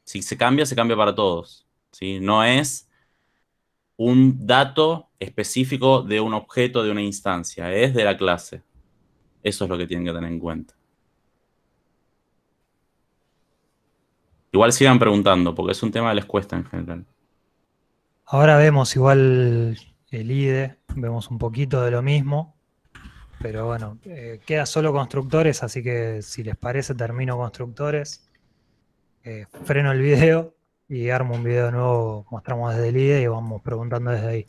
Si se cambia para todos, ¿sí? No es un dato específico de un objeto, de una instancia, es de la clase. Eso es lo que tienen que tener en cuenta. Igual sigan preguntando, porque es un tema que les cuesta en general. Ahora vemos igual el IDE, vemos un poquito de lo mismo, pero bueno, queda solo constructores, así que si les parece termino constructores, freno el video y armo un video nuevo, mostramos desde el IDE y vamos preguntando desde ahí.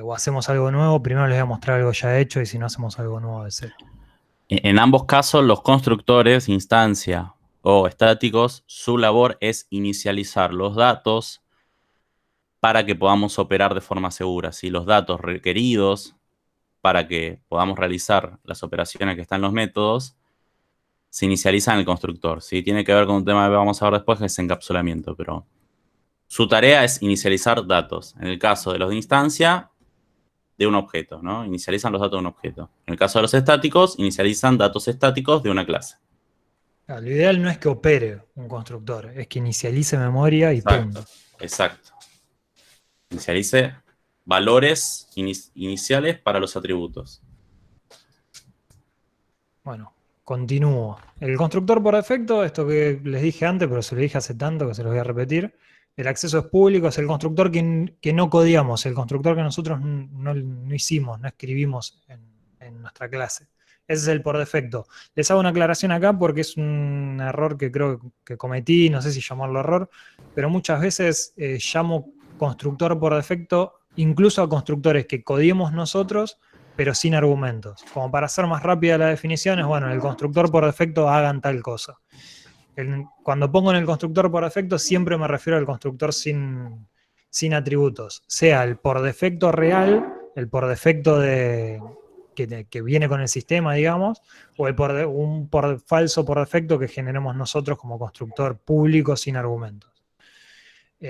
O hacemos algo nuevo, primero les voy a mostrar algo ya hecho y si no hacemos algo nuevo de cero. En ambos casos, los constructores, instancia o estáticos, su labor es inicializar los datos para que podamos operar de forma segura. Si los datos requeridos para que podamos realizar las operaciones que están en los métodos se inicializan en el constructor. ¿Sí? Tiene que ver con un tema que vamos a ver después, que es encapsulamiento, pero su tarea es inicializar datos. En el caso de los de instancia, de un objeto, ¿no? Inicializan los datos de un objeto. En el caso de los estáticos, inicializan datos estáticos de una clase. Lo ideal no es que opere un constructor, es que inicialice memoria y Exacto, punto. exacto. Inicialice valores iniciales para los atributos. Bueno, continúo. El constructor por defecto, esto que les dije antes, pero se lo dije hace tanto que se los voy a repetir. El acceso es público, es el constructor que no codiamos, el constructor que nosotros no hicimos, no escribimos en nuestra clase. Ese es el por defecto. Les hago una aclaración acá porque es un error que creo que cometí, no sé si llamarlo error, pero muchas veces llamo constructor por defecto incluso a constructores que codiemos nosotros, pero sin argumentos. Como para hacer más rápida la definición es, bueno, el constructor por defecto hagan tal cosa. Cuando pongo en el constructor por defecto siempre me refiero al constructor sin atributos, sea el por defecto real, el por defecto que viene con el sistema, digamos, o un falso por defecto que generemos nosotros como constructor público sin argumentos.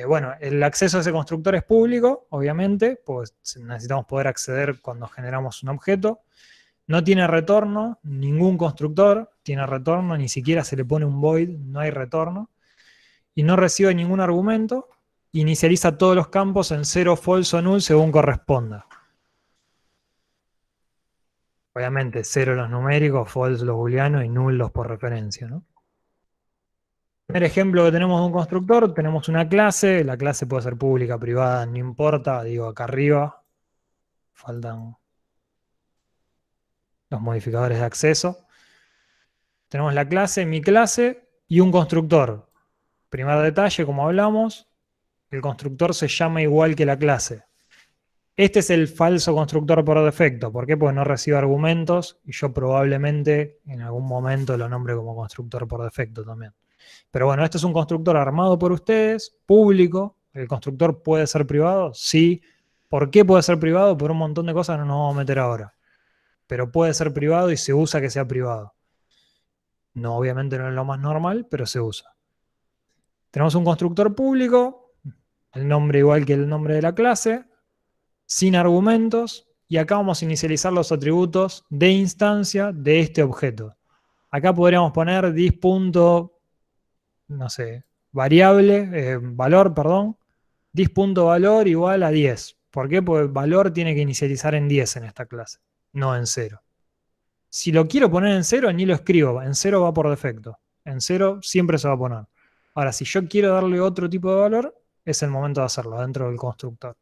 Bueno, el acceso a ese constructor es público, obviamente, pues necesitamos poder acceder cuando generamos un objeto. No tiene retorno, ningún constructor tiene retorno, ni siquiera se le pone un void, no hay retorno. Y no recibe ningún argumento, inicializa todos los campos en 0, false o null según corresponda. Obviamente 0 los numéricos, false los booleanos y null los por referencia, ¿no? Primer ejemplo que tenemos de un constructor, tenemos una clase, la clase puede ser pública, privada, no importa, digo acá arriba, faltan los modificadores de acceso. Tenemos la clase, mi clase y un constructor. Primer detalle, como hablamos, el constructor se llama igual que la clase. Este es el falso constructor por defecto. ¿Por qué? Porque no recibe argumentos y yo probablemente en algún momento lo nombre como constructor por defecto también. Pero bueno, este es un constructor armado por ustedes, público. ¿El constructor puede ser privado? Sí. ¿Por qué puede ser privado? Por un montón de cosas no nos vamos a meter ahora. Pero puede ser privado y se usa que sea privado. No, obviamente no es lo más normal, pero se usa. Tenemos un constructor público, el nombre igual que el nombre de la clase, sin argumentos, y acá vamos a inicializar los atributos de instancia de este objeto. Acá podríamos poner dis. No sé, valor, perdón, dis.valor igual a 10. ¿Por qué? Porque valor tiene que inicializar en 10 en esta clase, no en 0. Si lo quiero poner en 0, ni lo escribo, en 0 va por defecto. En 0 siempre se va a poner. Ahora, si yo quiero darle otro tipo de valor, es el momento de hacerlo dentro del constructor.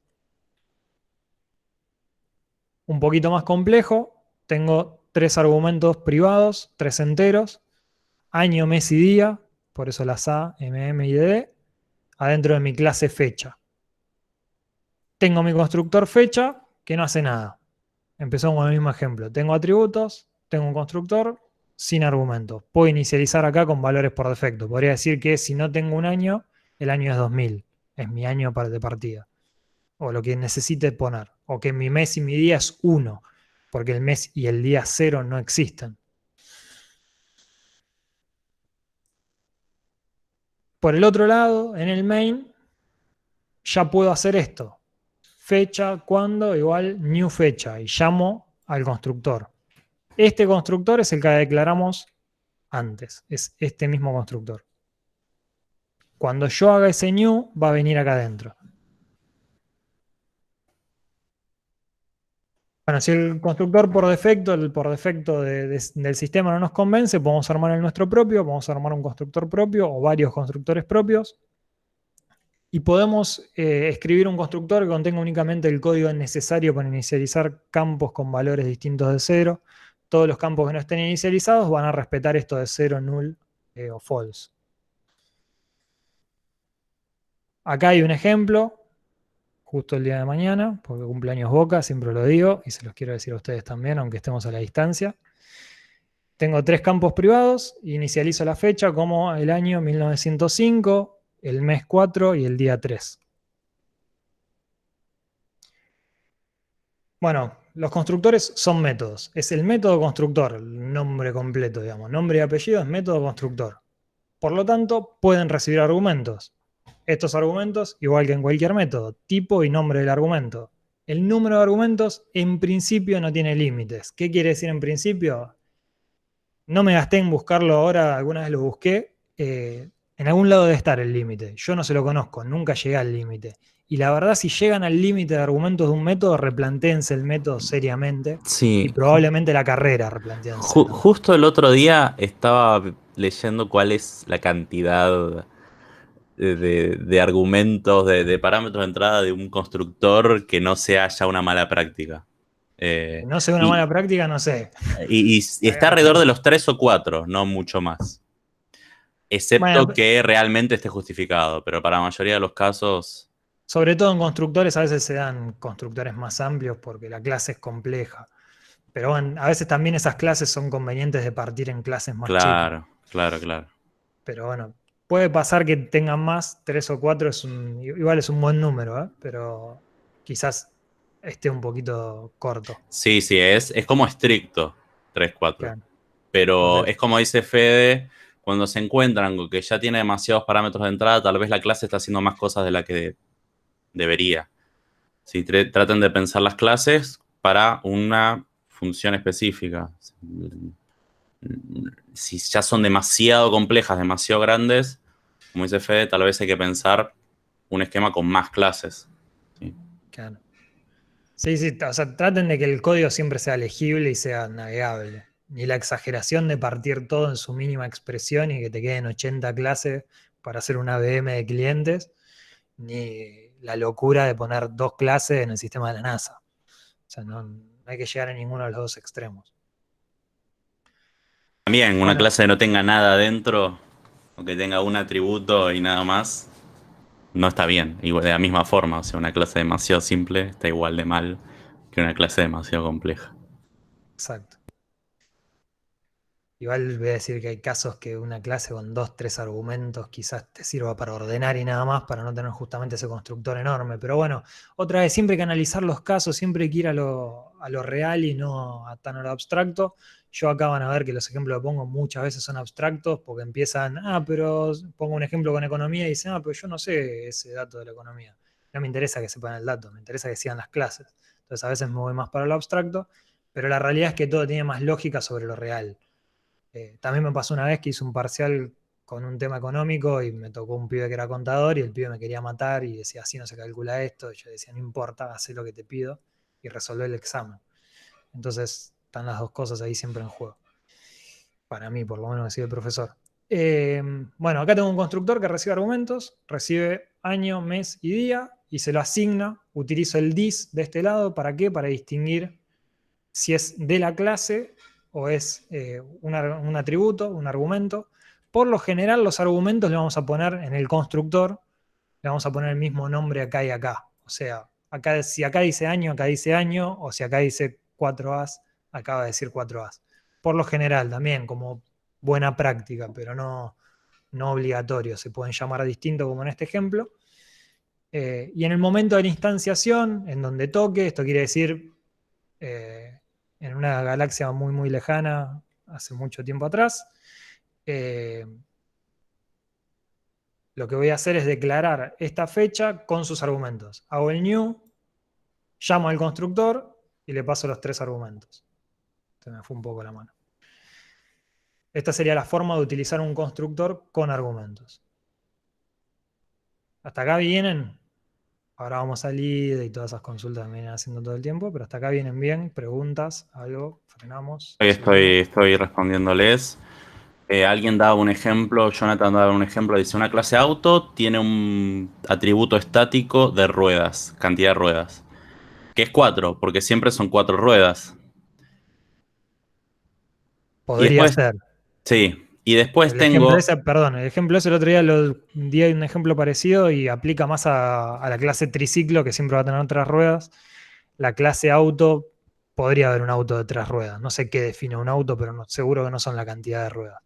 Un poquito más complejo, tengo 3 argumentos privados, 3 enteros, año, mes y día, por eso las A, MM y DD, adentro de mi clase fecha. Tengo mi constructor fecha que no hace nada. Empezamos con el mismo ejemplo. Tengo atributos, tengo un constructor sin argumentos. Puedo inicializar acá con valores por defecto. Podría decir que si no tengo un año, el año es 2000. Es mi año de partida. O lo que necesite poner. O que mi mes y mi día es 1. Porque el mes y el día 0 no existen. Por el otro lado, en el main, ya puedo hacer esto. Fecha, cuándo, igual new fecha. Y llamo al constructor. Este constructor es el que declaramos antes. Es este mismo constructor. Cuando yo haga ese new, va a venir acá adentro. Bueno, si el constructor por defecto, el por defecto del sistema no nos convence, podemos armar el nuestro propio, podemos armar un constructor propio o varios constructores propios. Y podemos escribir un constructor que contenga únicamente el código necesario para inicializar campos con valores distintos de 0. Todos los campos que no estén inicializados van a respetar esto de 0, null o false. Acá hay un ejemplo, justo el día de mañana, porque cumpleaños Boca, siempre lo digo, y se los quiero decir a ustedes también, aunque estemos a la distancia. Tengo 3 campos privados, inicializo la fecha como el año 1905, el mes 4 y el día 3. Bueno, los constructores son métodos. Es el método constructor, el nombre completo, digamos. Nombre y apellido es método constructor. Por lo tanto, pueden recibir argumentos. Estos argumentos, igual que en cualquier método, tipo y nombre del argumento. El número de argumentos en principio no tiene límites. ¿Qué quiere decir en principio? No me gasté en buscarlo ahora, alguna vez lo busqué. En algún lado debe estar el límite. Yo no se lo conozco, nunca llegué al límite. Y la verdad, si llegan al límite de argumentos de un método, replantéense el método seriamente. Y Sí, probablemente la carrera replantéense también. justo el otro día estaba leyendo cuál es la cantidad de argumentos, de parámetros de entrada de un constructor que no sea ya una mala práctica. Que Eh, no sea una y, mala práctica, no sé. y está alrededor de los 3 o 4, no mucho más. Bueno, Excepto que realmente esté justificado, pero para la mayoría de los casos, sobre todo en constructores a veces se dan constructores más amplios porque la clase es compleja. Pero bueno, a veces también esas clases son convenientes de partir en clases más chicas. claro, claro, claro. Pero bueno, puede pasar que tengan más, 3 o 4 igual es un buen número, ¿eh? Pero quizás esté un poquito corto. Sí, sí, es como estricto, 3 4. Claro. Pero Entonces, es como dice Fede, cuando se encuentran con que ya tiene demasiados parámetros de entrada, tal vez la clase está haciendo más cosas de la que debería. Sí, traten de pensar las clases para una función específica. Si ya son demasiado complejas, demasiado grandes, como dice Fede, tal vez hay que pensar un esquema con más clases. ¿Sí? claro. Sí, sí, o sea, traten de que el código siempre sea legible y sea navegable. Ni la exageración de partir todo en su mínima expresión y que te queden 80 clases para hacer una VM de clientes, ni la locura de poner 2 clases en el sistema de la NASA. O sea, no hay que llegar a ninguno de los dos extremos. También una Bueno, clase que no tenga nada dentro, o que tenga un atributo y nada más, no está bien. Igual, de la misma forma, o sea, una clase demasiado simple está igual de mal que una clase demasiado compleja. exacto. Igual voy a decir que hay casos que una clase con 2, 3 argumentos quizás te sirva para ordenar y nada más, para no tener justamente ese constructor enorme. Pero bueno, otra vez, siempre hay que analizar los casos, siempre hay que ir a lo real y no tan a lo abstracto. Yo acá van a ver que los ejemplos que pongo muchas veces son abstractos porque empiezan, pero pongo un ejemplo con economía y dicen, pero yo no sé ese dato de la economía. No me interesa que sepan el dato, me interesa que sigan las clases. Entonces a veces me voy más para lo abstracto, pero la realidad es que todo tiene más lógica sobre lo real. También me pasó una vez que hice un parcial con un tema económico y me tocó un pibe que era contador y el pibe me quería matar y decía, así no se calcula esto. Y yo decía, no importa, haz lo que te pido y resolver el examen. Entonces están las dos cosas ahí siempre en juego. Para mí, por lo menos, decía el profesor. Bueno, acá tengo un constructor que recibe argumentos, recibe año, mes y día y se lo asigna. Utilizo el dis de este lado. ¿Para qué? Para distinguir si es de la clase o es un atributo, un argumento. Por lo general, los argumentos le vamos a poner en el constructor, le vamos a poner el mismo nombre acá y acá. O sea, acá, si acá dice año, o si acá dice 4As, acá va a decir 4As. Por lo general, también como buena práctica, pero no obligatorio. Se pueden llamar distinto como en este ejemplo. Y en el momento de la instanciación, en donde toque, esto quiere decir en una galaxia muy, muy lejana, hace mucho tiempo atrás, eh, lo que voy a hacer es declarar esta fecha con sus argumentos. Hago el new, llamo al constructor y le paso los 3 argumentos. Se me fue un poco la mano. Esta sería la forma de utilizar un constructor con argumentos. Hasta acá vienen. Ahora vamos a lead y todas esas consultas que me vienen haciendo todo el tiempo, pero hasta acá vienen bien. Preguntas, algo, frenamos. Estoy respondiéndoles. Alguien daba un ejemplo, Jonathan daba un ejemplo, dice, una clase auto tiene un atributo estático de ruedas, cantidad de ruedas, que es 4, porque siempre son 4 ruedas. Podría ser. Sí, y después El tengo... ejemplo ese el otro día di un ejemplo parecido y aplica más a la clase triciclo, que siempre va a tener 3 ruedas. La clase auto, podría haber un auto de 3 ruedas. No sé qué define un auto, pero seguro que no son la cantidad de ruedas.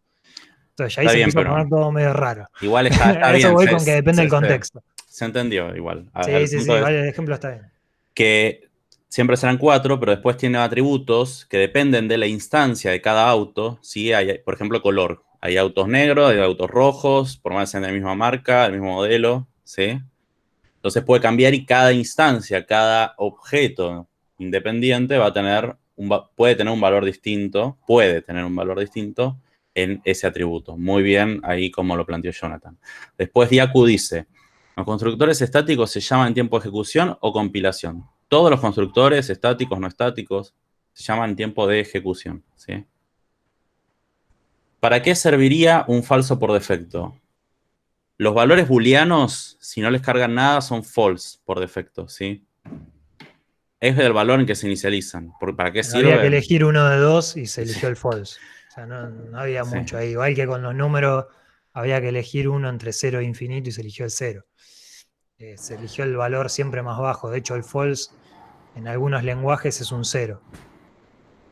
Entonces, ahí Está se bien, empieza a poner todo medio raro. Igual está Eso bien. voy con que depende del contexto. Se entendió igual. Sí, vale, el ejemplo está bien. Que siempre serán 4, pero después tiene atributos que dependen de la instancia de cada auto. ¿Sí? Hay, por ejemplo, color. Hay autos negros, hay autos rojos, por más que sean de la misma marca, del mismo modelo. ¿Sí? Entonces puede cambiar y cada instancia, cada objeto independiente puede tener un valor distinto en ese atributo. Muy bien, ahí como lo planteó Jonathan. Después Diacu dice, ¿los constructores estáticos se llaman tiempo de ejecución o compilación? Todos los constructores, estáticos, no estáticos, se llaman tiempo de ejecución. ¿Sí? ¿Para qué serviría un falso por defecto? Los valores booleanos, si no les cargan nada, son false por defecto, ¿sí? Es el valor en que se inicializan. ¿Para qué sirve? Había que elegir uno de 2 y se eligió el false. O sea, no había mucho ahí. Igual que con los números, había que elegir uno entre 0 e infinito y se eligió el 0. Se eligió el valor siempre más bajo. De hecho, el false en algunos lenguajes es un 0.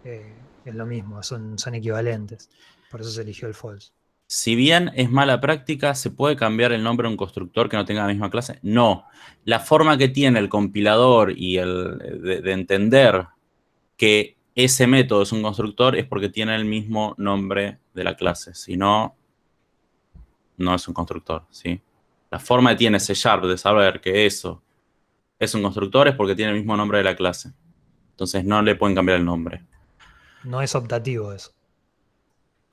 Es lo mismo, son equivalentes. Por eso se eligió el false. Si bien es mala práctica, ¿se puede cambiar el nombre de un constructor que no tenga la misma clase? No. La forma que tiene el compilador y de entender que ese método es un constructor es porque tiene el mismo nombre de la clase. Si no, no es un constructor, ¿sí? La forma que tiene C# de saber que eso es un constructor es porque tiene el mismo nombre de la clase. Entonces no le pueden cambiar el nombre. No es optativo eso.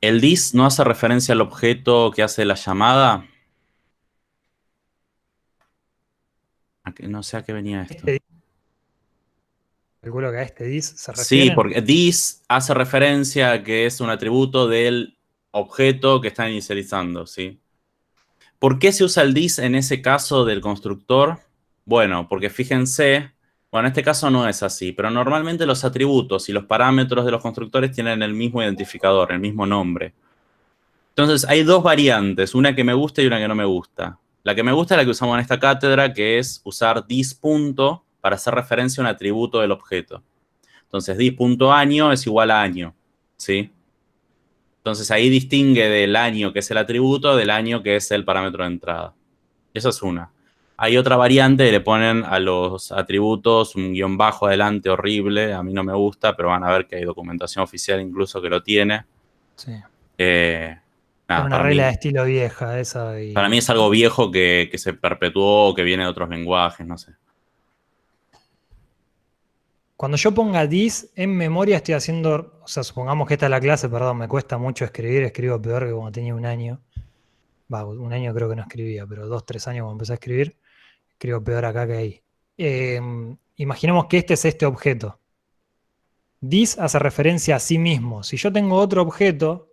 ¿El dis no hace referencia al objeto que hace la llamada? No sé a qué venía esto. Calculo que a este dis se refiere. Sí, porque dis hace referencia a que es un atributo del objeto que está inicializando, ¿sí? ¿Por qué se usa el dis en ese caso del constructor? Bueno, porque fíjense, bueno, en este caso no es así, pero normalmente los atributos y los parámetros de los constructores tienen el mismo identificador, el mismo nombre. Entonces, hay 2 variantes, una que me gusta y una que no me gusta. La que me gusta es la que usamos en esta cátedra, que es usar dis punto para hacer referencia a un atributo del objeto. Entonces, dis.año es igual a año, ¿sí? Entonces, ahí distingue del año, que es el atributo, del año, que es el parámetro de entrada. Esa es una. Hay otra variante que le ponen a los atributos un guión bajo adelante horrible. A mí no me gusta, pero van a ver que hay documentación oficial incluso que lo tiene. Sí. Nada, una regla de estilo vieja esa. Para mí es algo viejo que se perpetuó, que viene de otros lenguajes, no sé. Cuando yo ponga dis en memoria estoy haciendo, o sea, supongamos que esta es la clase, perdón, me cuesta mucho escribir, escribo peor que cuando tenía un año. Un año creo que no escribía, pero 2, 3 años cuando empecé a escribir, escribo peor acá que ahí. Imaginemos que este es este objeto. Dis hace referencia a sí mismo. Si yo tengo otro objeto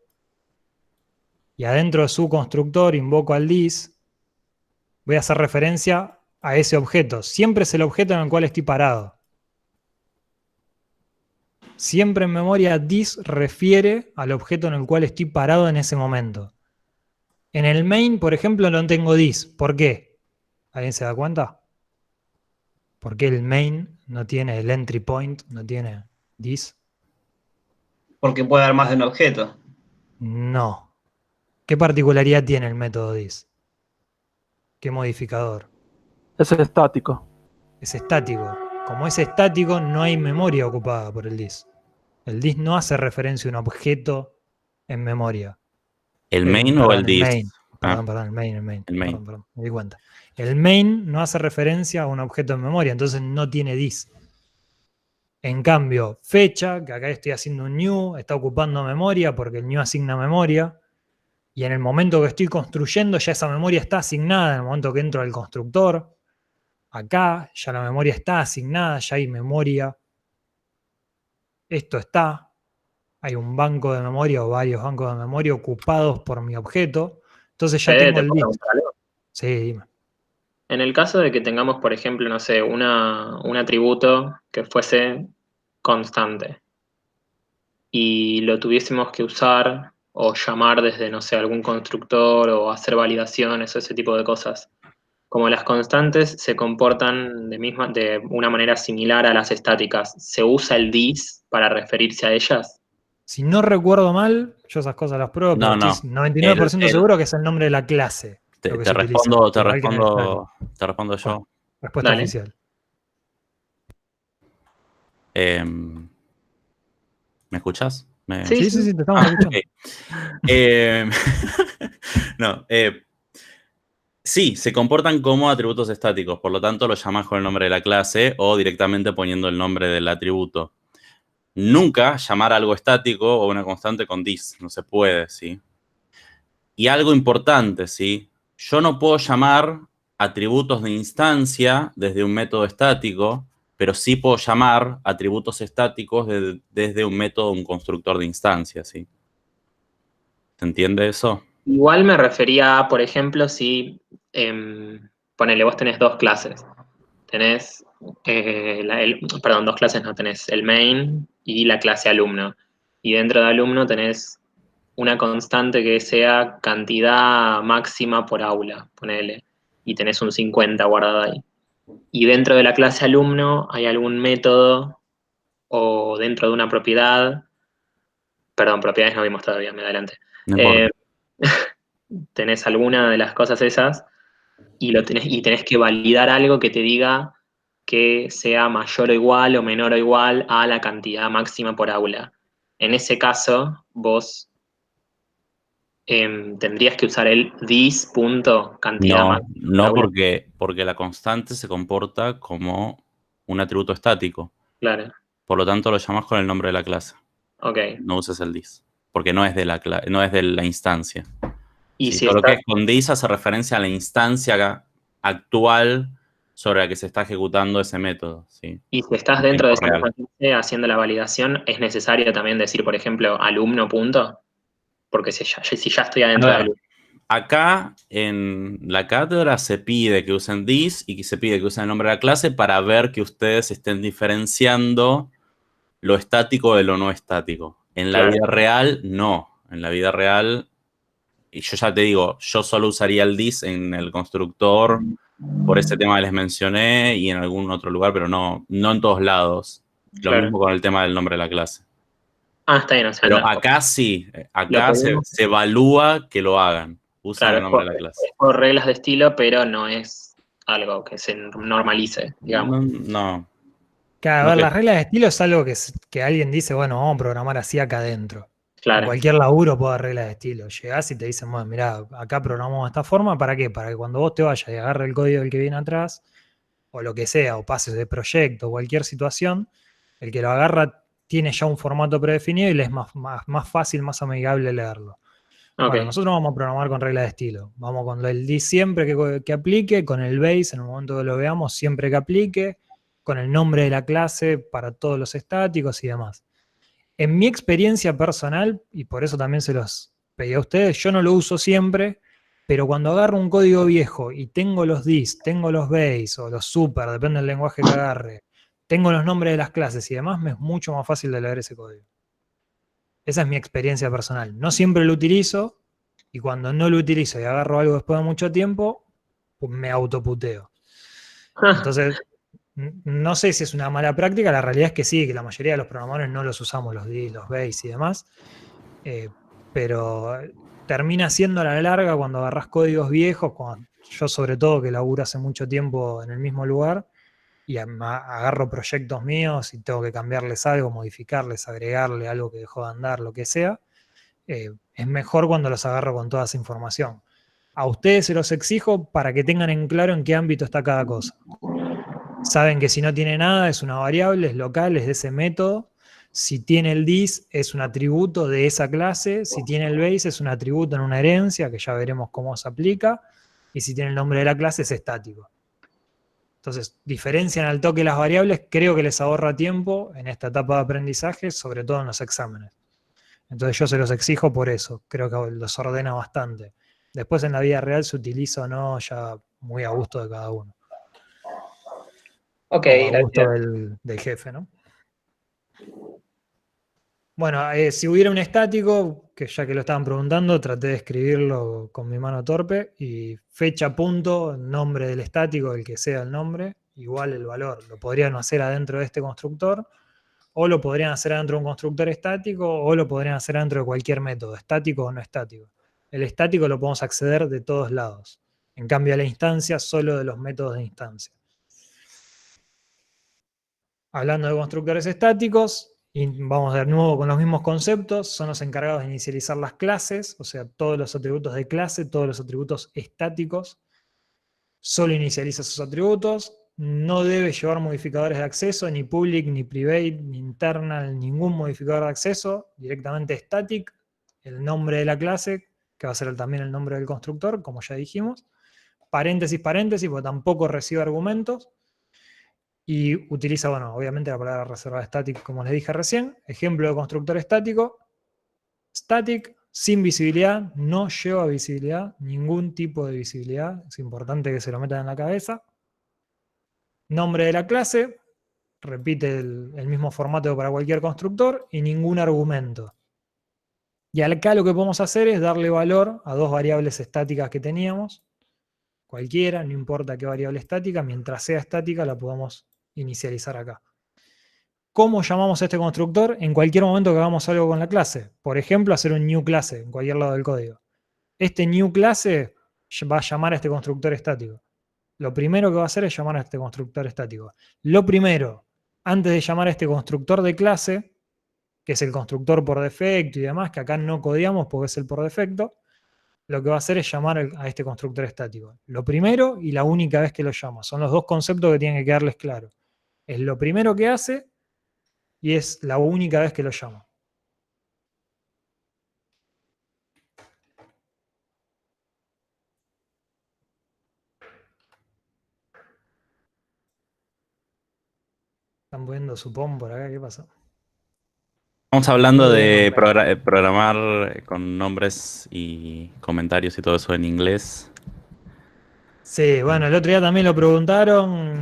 y adentro de su constructor invoco al dis, voy a hacer referencia a ese objeto. Siempre es el objeto en el cual estoy parado. Siempre en memoria dis refiere al objeto en el cual estoy parado en ese momento. En el main, por ejemplo, no tengo dis. ¿Por qué? ¿Alguien se da cuenta? ¿Por qué el main no tiene el entry point, no tiene dis? Porque puede haber más de un objeto. No. ¿Qué particularidad tiene el método dis? ¿Qué modificador? Es estático. Es estático. Como es estático, no hay memoria ocupada por el dis. El dis no hace referencia a un objeto en memoria. ¿El main o el dis? Main. Perdón, el main. El main. Perdón, me di cuenta. El main no hace referencia a un objeto en memoria, entonces no tiene dis. En cambio, fecha, que acá estoy haciendo un new, está ocupando memoria porque el new asigna memoria. Y en el momento que estoy construyendo, ya esa memoria está asignada. En el momento que entro al constructor, acá ya la memoria está asignada, ya hay memoria. Esto está. Hay un banco de memoria o varios bancos de memoria ocupados por mi objeto. Entonces ya Fede, tengo ¿te el puedo list. preguntar algo? Sí, dime. En el caso de que tengamos, por ejemplo, no sé, un atributo que fuese constante y lo tuviésemos que usar o llamar desde, no sé, algún constructor o hacer validaciones o ese tipo de cosas. Como las constantes se comportan de una manera similar a las estáticas, ¿se usa el this para referirse a ellas? Si no recuerdo mal, yo esas cosas las pruebo, pero No. estoy 99% seguro que es el nombre de la clase lo que Te se utiliza. Igual que en el static. te respondo yo. Bueno, respuesta Dale. oficial. ¿Me escuchás? Sí, te estamos escuchando. Ok. No, sí, se comportan como atributos estáticos, por lo tanto lo llamas con el nombre de la clase o directamente poniendo el nombre del atributo. Nunca llamar algo estático o una constante con this, no se puede, ¿sí? Y algo importante, ¿sí? Yo no puedo llamar atributos de instancia desde un método estático, pero sí puedo llamar atributos estáticos desde un método, un constructor de instancia, ¿sí? ¿Se entiende eso? Igual me refería a, por ejemplo, si, ponele, vos tenés dos clases. Tenés, perdón, dos clases no, tenés el main y la clase alumno. Y dentro de alumno tenés una constante que sea cantidad máxima por aula, ponele. Y tenés un 50 guardado ahí. Y dentro de la clase alumno hay algún método o dentro de una propiedad, perdón, propiedades no vimos todavía, me adelante. No importa. Tenés alguna de las cosas esas y tenés que validar algo que te diga que sea mayor o igual o menor o igual a la cantidad máxima por aula. En ese caso, vos tendrías que usar el this punto cantidad No, máxima por no aula. porque la constante se comporta como un atributo estático. Claro, Por lo tanto, lo llamas con el nombre de la clase. ok. No uses el this. Porque no es de no es de la instancia. Y Sí, si todo lo que estás, es con this hace referencia a la instancia actual sobre la que se está ejecutando ese método. ¿Sí? y si estás En dentro de tiempo esa real. misma clase haciendo la validación, ¿es necesario también decir, por ejemplo, alumno punto? Porque si ya estoy adentro A de ver, alumno. acá en la cátedra se pide que usen this y que se pide que usen el nombre de la clase para ver que ustedes estén diferenciando lo estático de lo no estático. En la Claro. vida real, no. En la vida real, y yo ya te digo, yo solo usaría el this en el constructor por ese tema que les mencioné y en algún otro lugar, pero no en todos lados. Lo Claro. mismo con el tema del nombre de la clase. Ah, está bien, o sea, Pero no, acá sí, lo acá podemos, se evalúa que lo hagan. Usan claro, el nombre de la clase. es por reglas de estilo, pero no es algo que se normalice, digamos. No. Claro, a No ver, te- las reglas de estilo es algo que alguien dice, bueno, vamos a programar así acá adentro. En Claro, cualquier laburo puede haber reglas de estilo. Llegás y te dicen, bueno, mirá, acá programamos de esta forma, ¿para qué? Para que cuando vos te vayas y agarre el código del que viene atrás, o lo que sea, o pases de proyecto, cualquier situación, el que lo agarra tiene ya un formato predefinido y le es más fácil, más amigable leerlo. ok. Bueno, nosotros vamos a programar con reglas de estilo. Vamos con el dis siempre que aplique, con el base en el momento que lo veamos siempre que aplique, con el nombre de la clase para todos los estáticos y demás. En mi experiencia personal, y por eso también se los pedí a ustedes, yo no lo uso siempre, pero cuando agarro un código viejo y tengo los dis, tengo los base o los super, depende del lenguaje que agarre, tengo los nombres de las clases y demás, me es mucho más fácil de leer ese código. Esa es mi experiencia personal. No siempre lo utilizo y cuando no lo utilizo y agarro algo después de mucho tiempo, pues me autoputeo. Entonces, no sé si es una mala práctica, la realidad es que sí, que la mayoría de los programadores no los usamos, los dis, los base y demás, pero termina siendo a la larga cuando agarras códigos viejos, yo sobre todo que laburo hace mucho tiempo en el mismo lugar, y agarro proyectos míos y tengo que cambiarles algo, modificarles, agregarle algo que dejó de andar, lo que sea, es mejor cuando los agarro con toda esa información. A ustedes se los exijo para que tengan en claro en qué ámbito está cada cosa. Saben que si no tiene nada es una variable, es local, es de ese método. Si tiene el dis es un atributo de esa clase. Si tiene el base es un atributo en una herencia, que ya veremos cómo se aplica. Y si tiene el nombre de la clase es estático. Entonces, diferencian al toque las variables, creo que les ahorra tiempo en esta etapa de aprendizaje, sobre todo en los exámenes. Entonces yo se los exijo por eso, creo que los ordena bastante. Después en la vida real se utiliza o no, ya muy a gusto de cada uno. Ok, O a gusto gracias. del jefe, ¿no? Bueno, si hubiera un estático, que ya que lo estaban preguntando, traté de escribirlo con mi mano torpe, y fecha, punto, nombre del estático, el que sea el nombre, igual el valor. Lo podrían hacer adentro de este constructor, o lo podrían hacer adentro de un constructor estático, o lo podrían hacer adentro de cualquier método, estático o no estático. El estático lo podemos acceder de todos lados. En cambio, a la instancia, solo de los métodos de instancia. Hablando de constructores estáticos, y vamos de nuevo con los mismos conceptos, son los encargados de inicializar las clases, o sea, todos los atributos de clase, todos los atributos estáticos, solo inicializa sus atributos, no debe llevar modificadores de acceso, ni public, ni private, ni internal, ningún modificador de acceso, directamente static, el nombre de la clase, que va a ser también el nombre del constructor, como ya dijimos, paréntesis, paréntesis, porque tampoco recibe argumentos, y utiliza, bueno, obviamente la palabra reservada static, como les dije recién. Ejemplo de constructor estático, static, sin visibilidad, no lleva visibilidad, ningún tipo de visibilidad, es importante que se lo metan en la cabeza. Nombre de la clase, repite el mismo formato para cualquier constructor, y ningún argumento. Y acá lo que podemos hacer es darle valor a dos variables estáticas que teníamos, cualquiera, no importa qué variable estática, mientras sea estática la podemos inicializar acá. ¿Cómo llamamos a este constructor? En cualquier momento que hagamos algo con la clase. Por ejemplo, hacer un new clase en cualquier lado del código. Este new clase va a llamar a este constructor estático. Lo primero que va a hacer es llamar a este constructor estático. Lo primero, antes de llamar a este constructor de clase, que es el constructor por defecto y demás, que acá no codiamos porque es el por defecto, lo que va a hacer es llamar a este constructor estático. Lo primero y la única vez que lo llama. Son los dos conceptos que tienen que quedarles claros. Es lo primero que hace y es la única vez que lo llama. Están poniendo su POM por acá, ¿qué pasa? Estamos hablando de Bueno. programar con nombres y comentarios y todo eso en inglés. Sí, bueno, el otro día también lo preguntaron,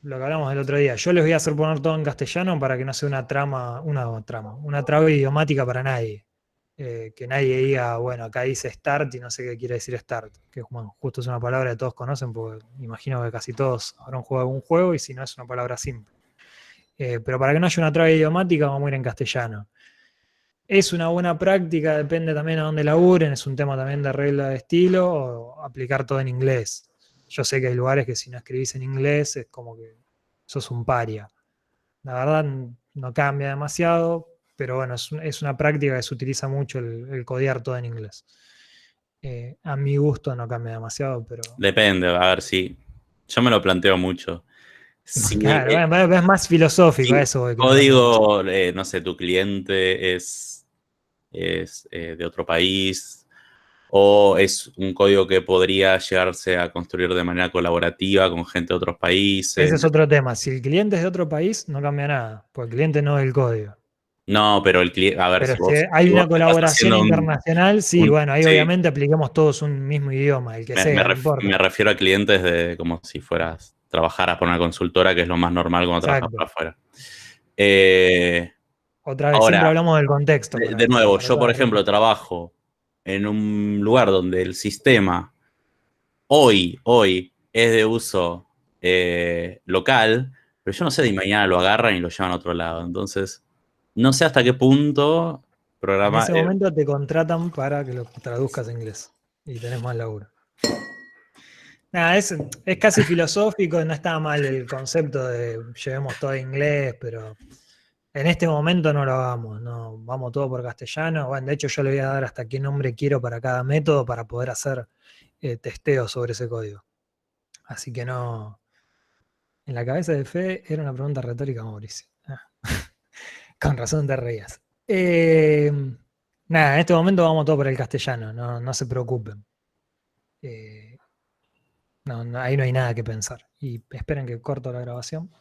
lo que hablamos el otro día. Yo les voy a hacer poner todo en castellano para que no sea una traba idiomática para nadie. Que nadie diga, bueno, acá dice start y no sé qué quiere decir start. Que bueno, justo es una palabra que todos conocen, porque imagino que casi todos habrán jugado algún juego y si no es una palabra simple. Pero para que no haya una traba idiomática vamos a ir en castellano. Es una buena práctica, depende también a dónde laburen, es un tema también de regla de estilo, o aplicar todo en inglés. Yo sé que hay lugares que si no escribís en inglés es como que sos un paria. La verdad no cambia demasiado, pero bueno, es una práctica que se utiliza mucho el codear todo en inglés. A mi gusto no cambia demasiado, pero... Depende, a ver si... Yo me lo planteo mucho. Si, Claro, bueno, es más filosófico si eso. Que código, no sé, tu cliente es de otro país o es un código que podría llegarse a construir de manera colaborativa con gente de otros países. ese es otro tema. Si el cliente es de otro país, no cambia nada, porque el cliente no es el código. No, pero el cliente, a ver, Pero si si vos, hay si vos una estás colaboración haciendo internacional, sí, bueno, ahí sí, obviamente apliquemos todos un mismo idioma, el que sea, no importa. me refiero a clientes de como si fueras, trabajaras por una consultora, que es lo más normal cuando trabajas Exacto. por afuera. Otra vez, siempre Ahora, hablamos del contexto. de nuevo, yo por para- ejemplo trabajo en un lugar donde el sistema hoy es de uso local, pero yo no sé si mañana lo agarran y lo llevan a otro lado. Entonces, no sé hasta qué punto En programa... ese momento te contratan para que lo traduzcas a inglés y tenés más laburo. Nada, es casi filosófico, no está mal el concepto de llevemos todo a inglés, pero En este momento no lo hagamos, no, vamos todo por castellano. Bueno, de hecho yo le voy a dar hasta qué nombre quiero para cada método para poder hacer testeo sobre ese código. Así que no. En la cabeza de Fede era una pregunta retórica, Mauricio. Con razón te reías. Nada, en este momento vamos todo por el castellano, no se preocupen. Ahí no hay nada que pensar. Y esperen que corto la grabación.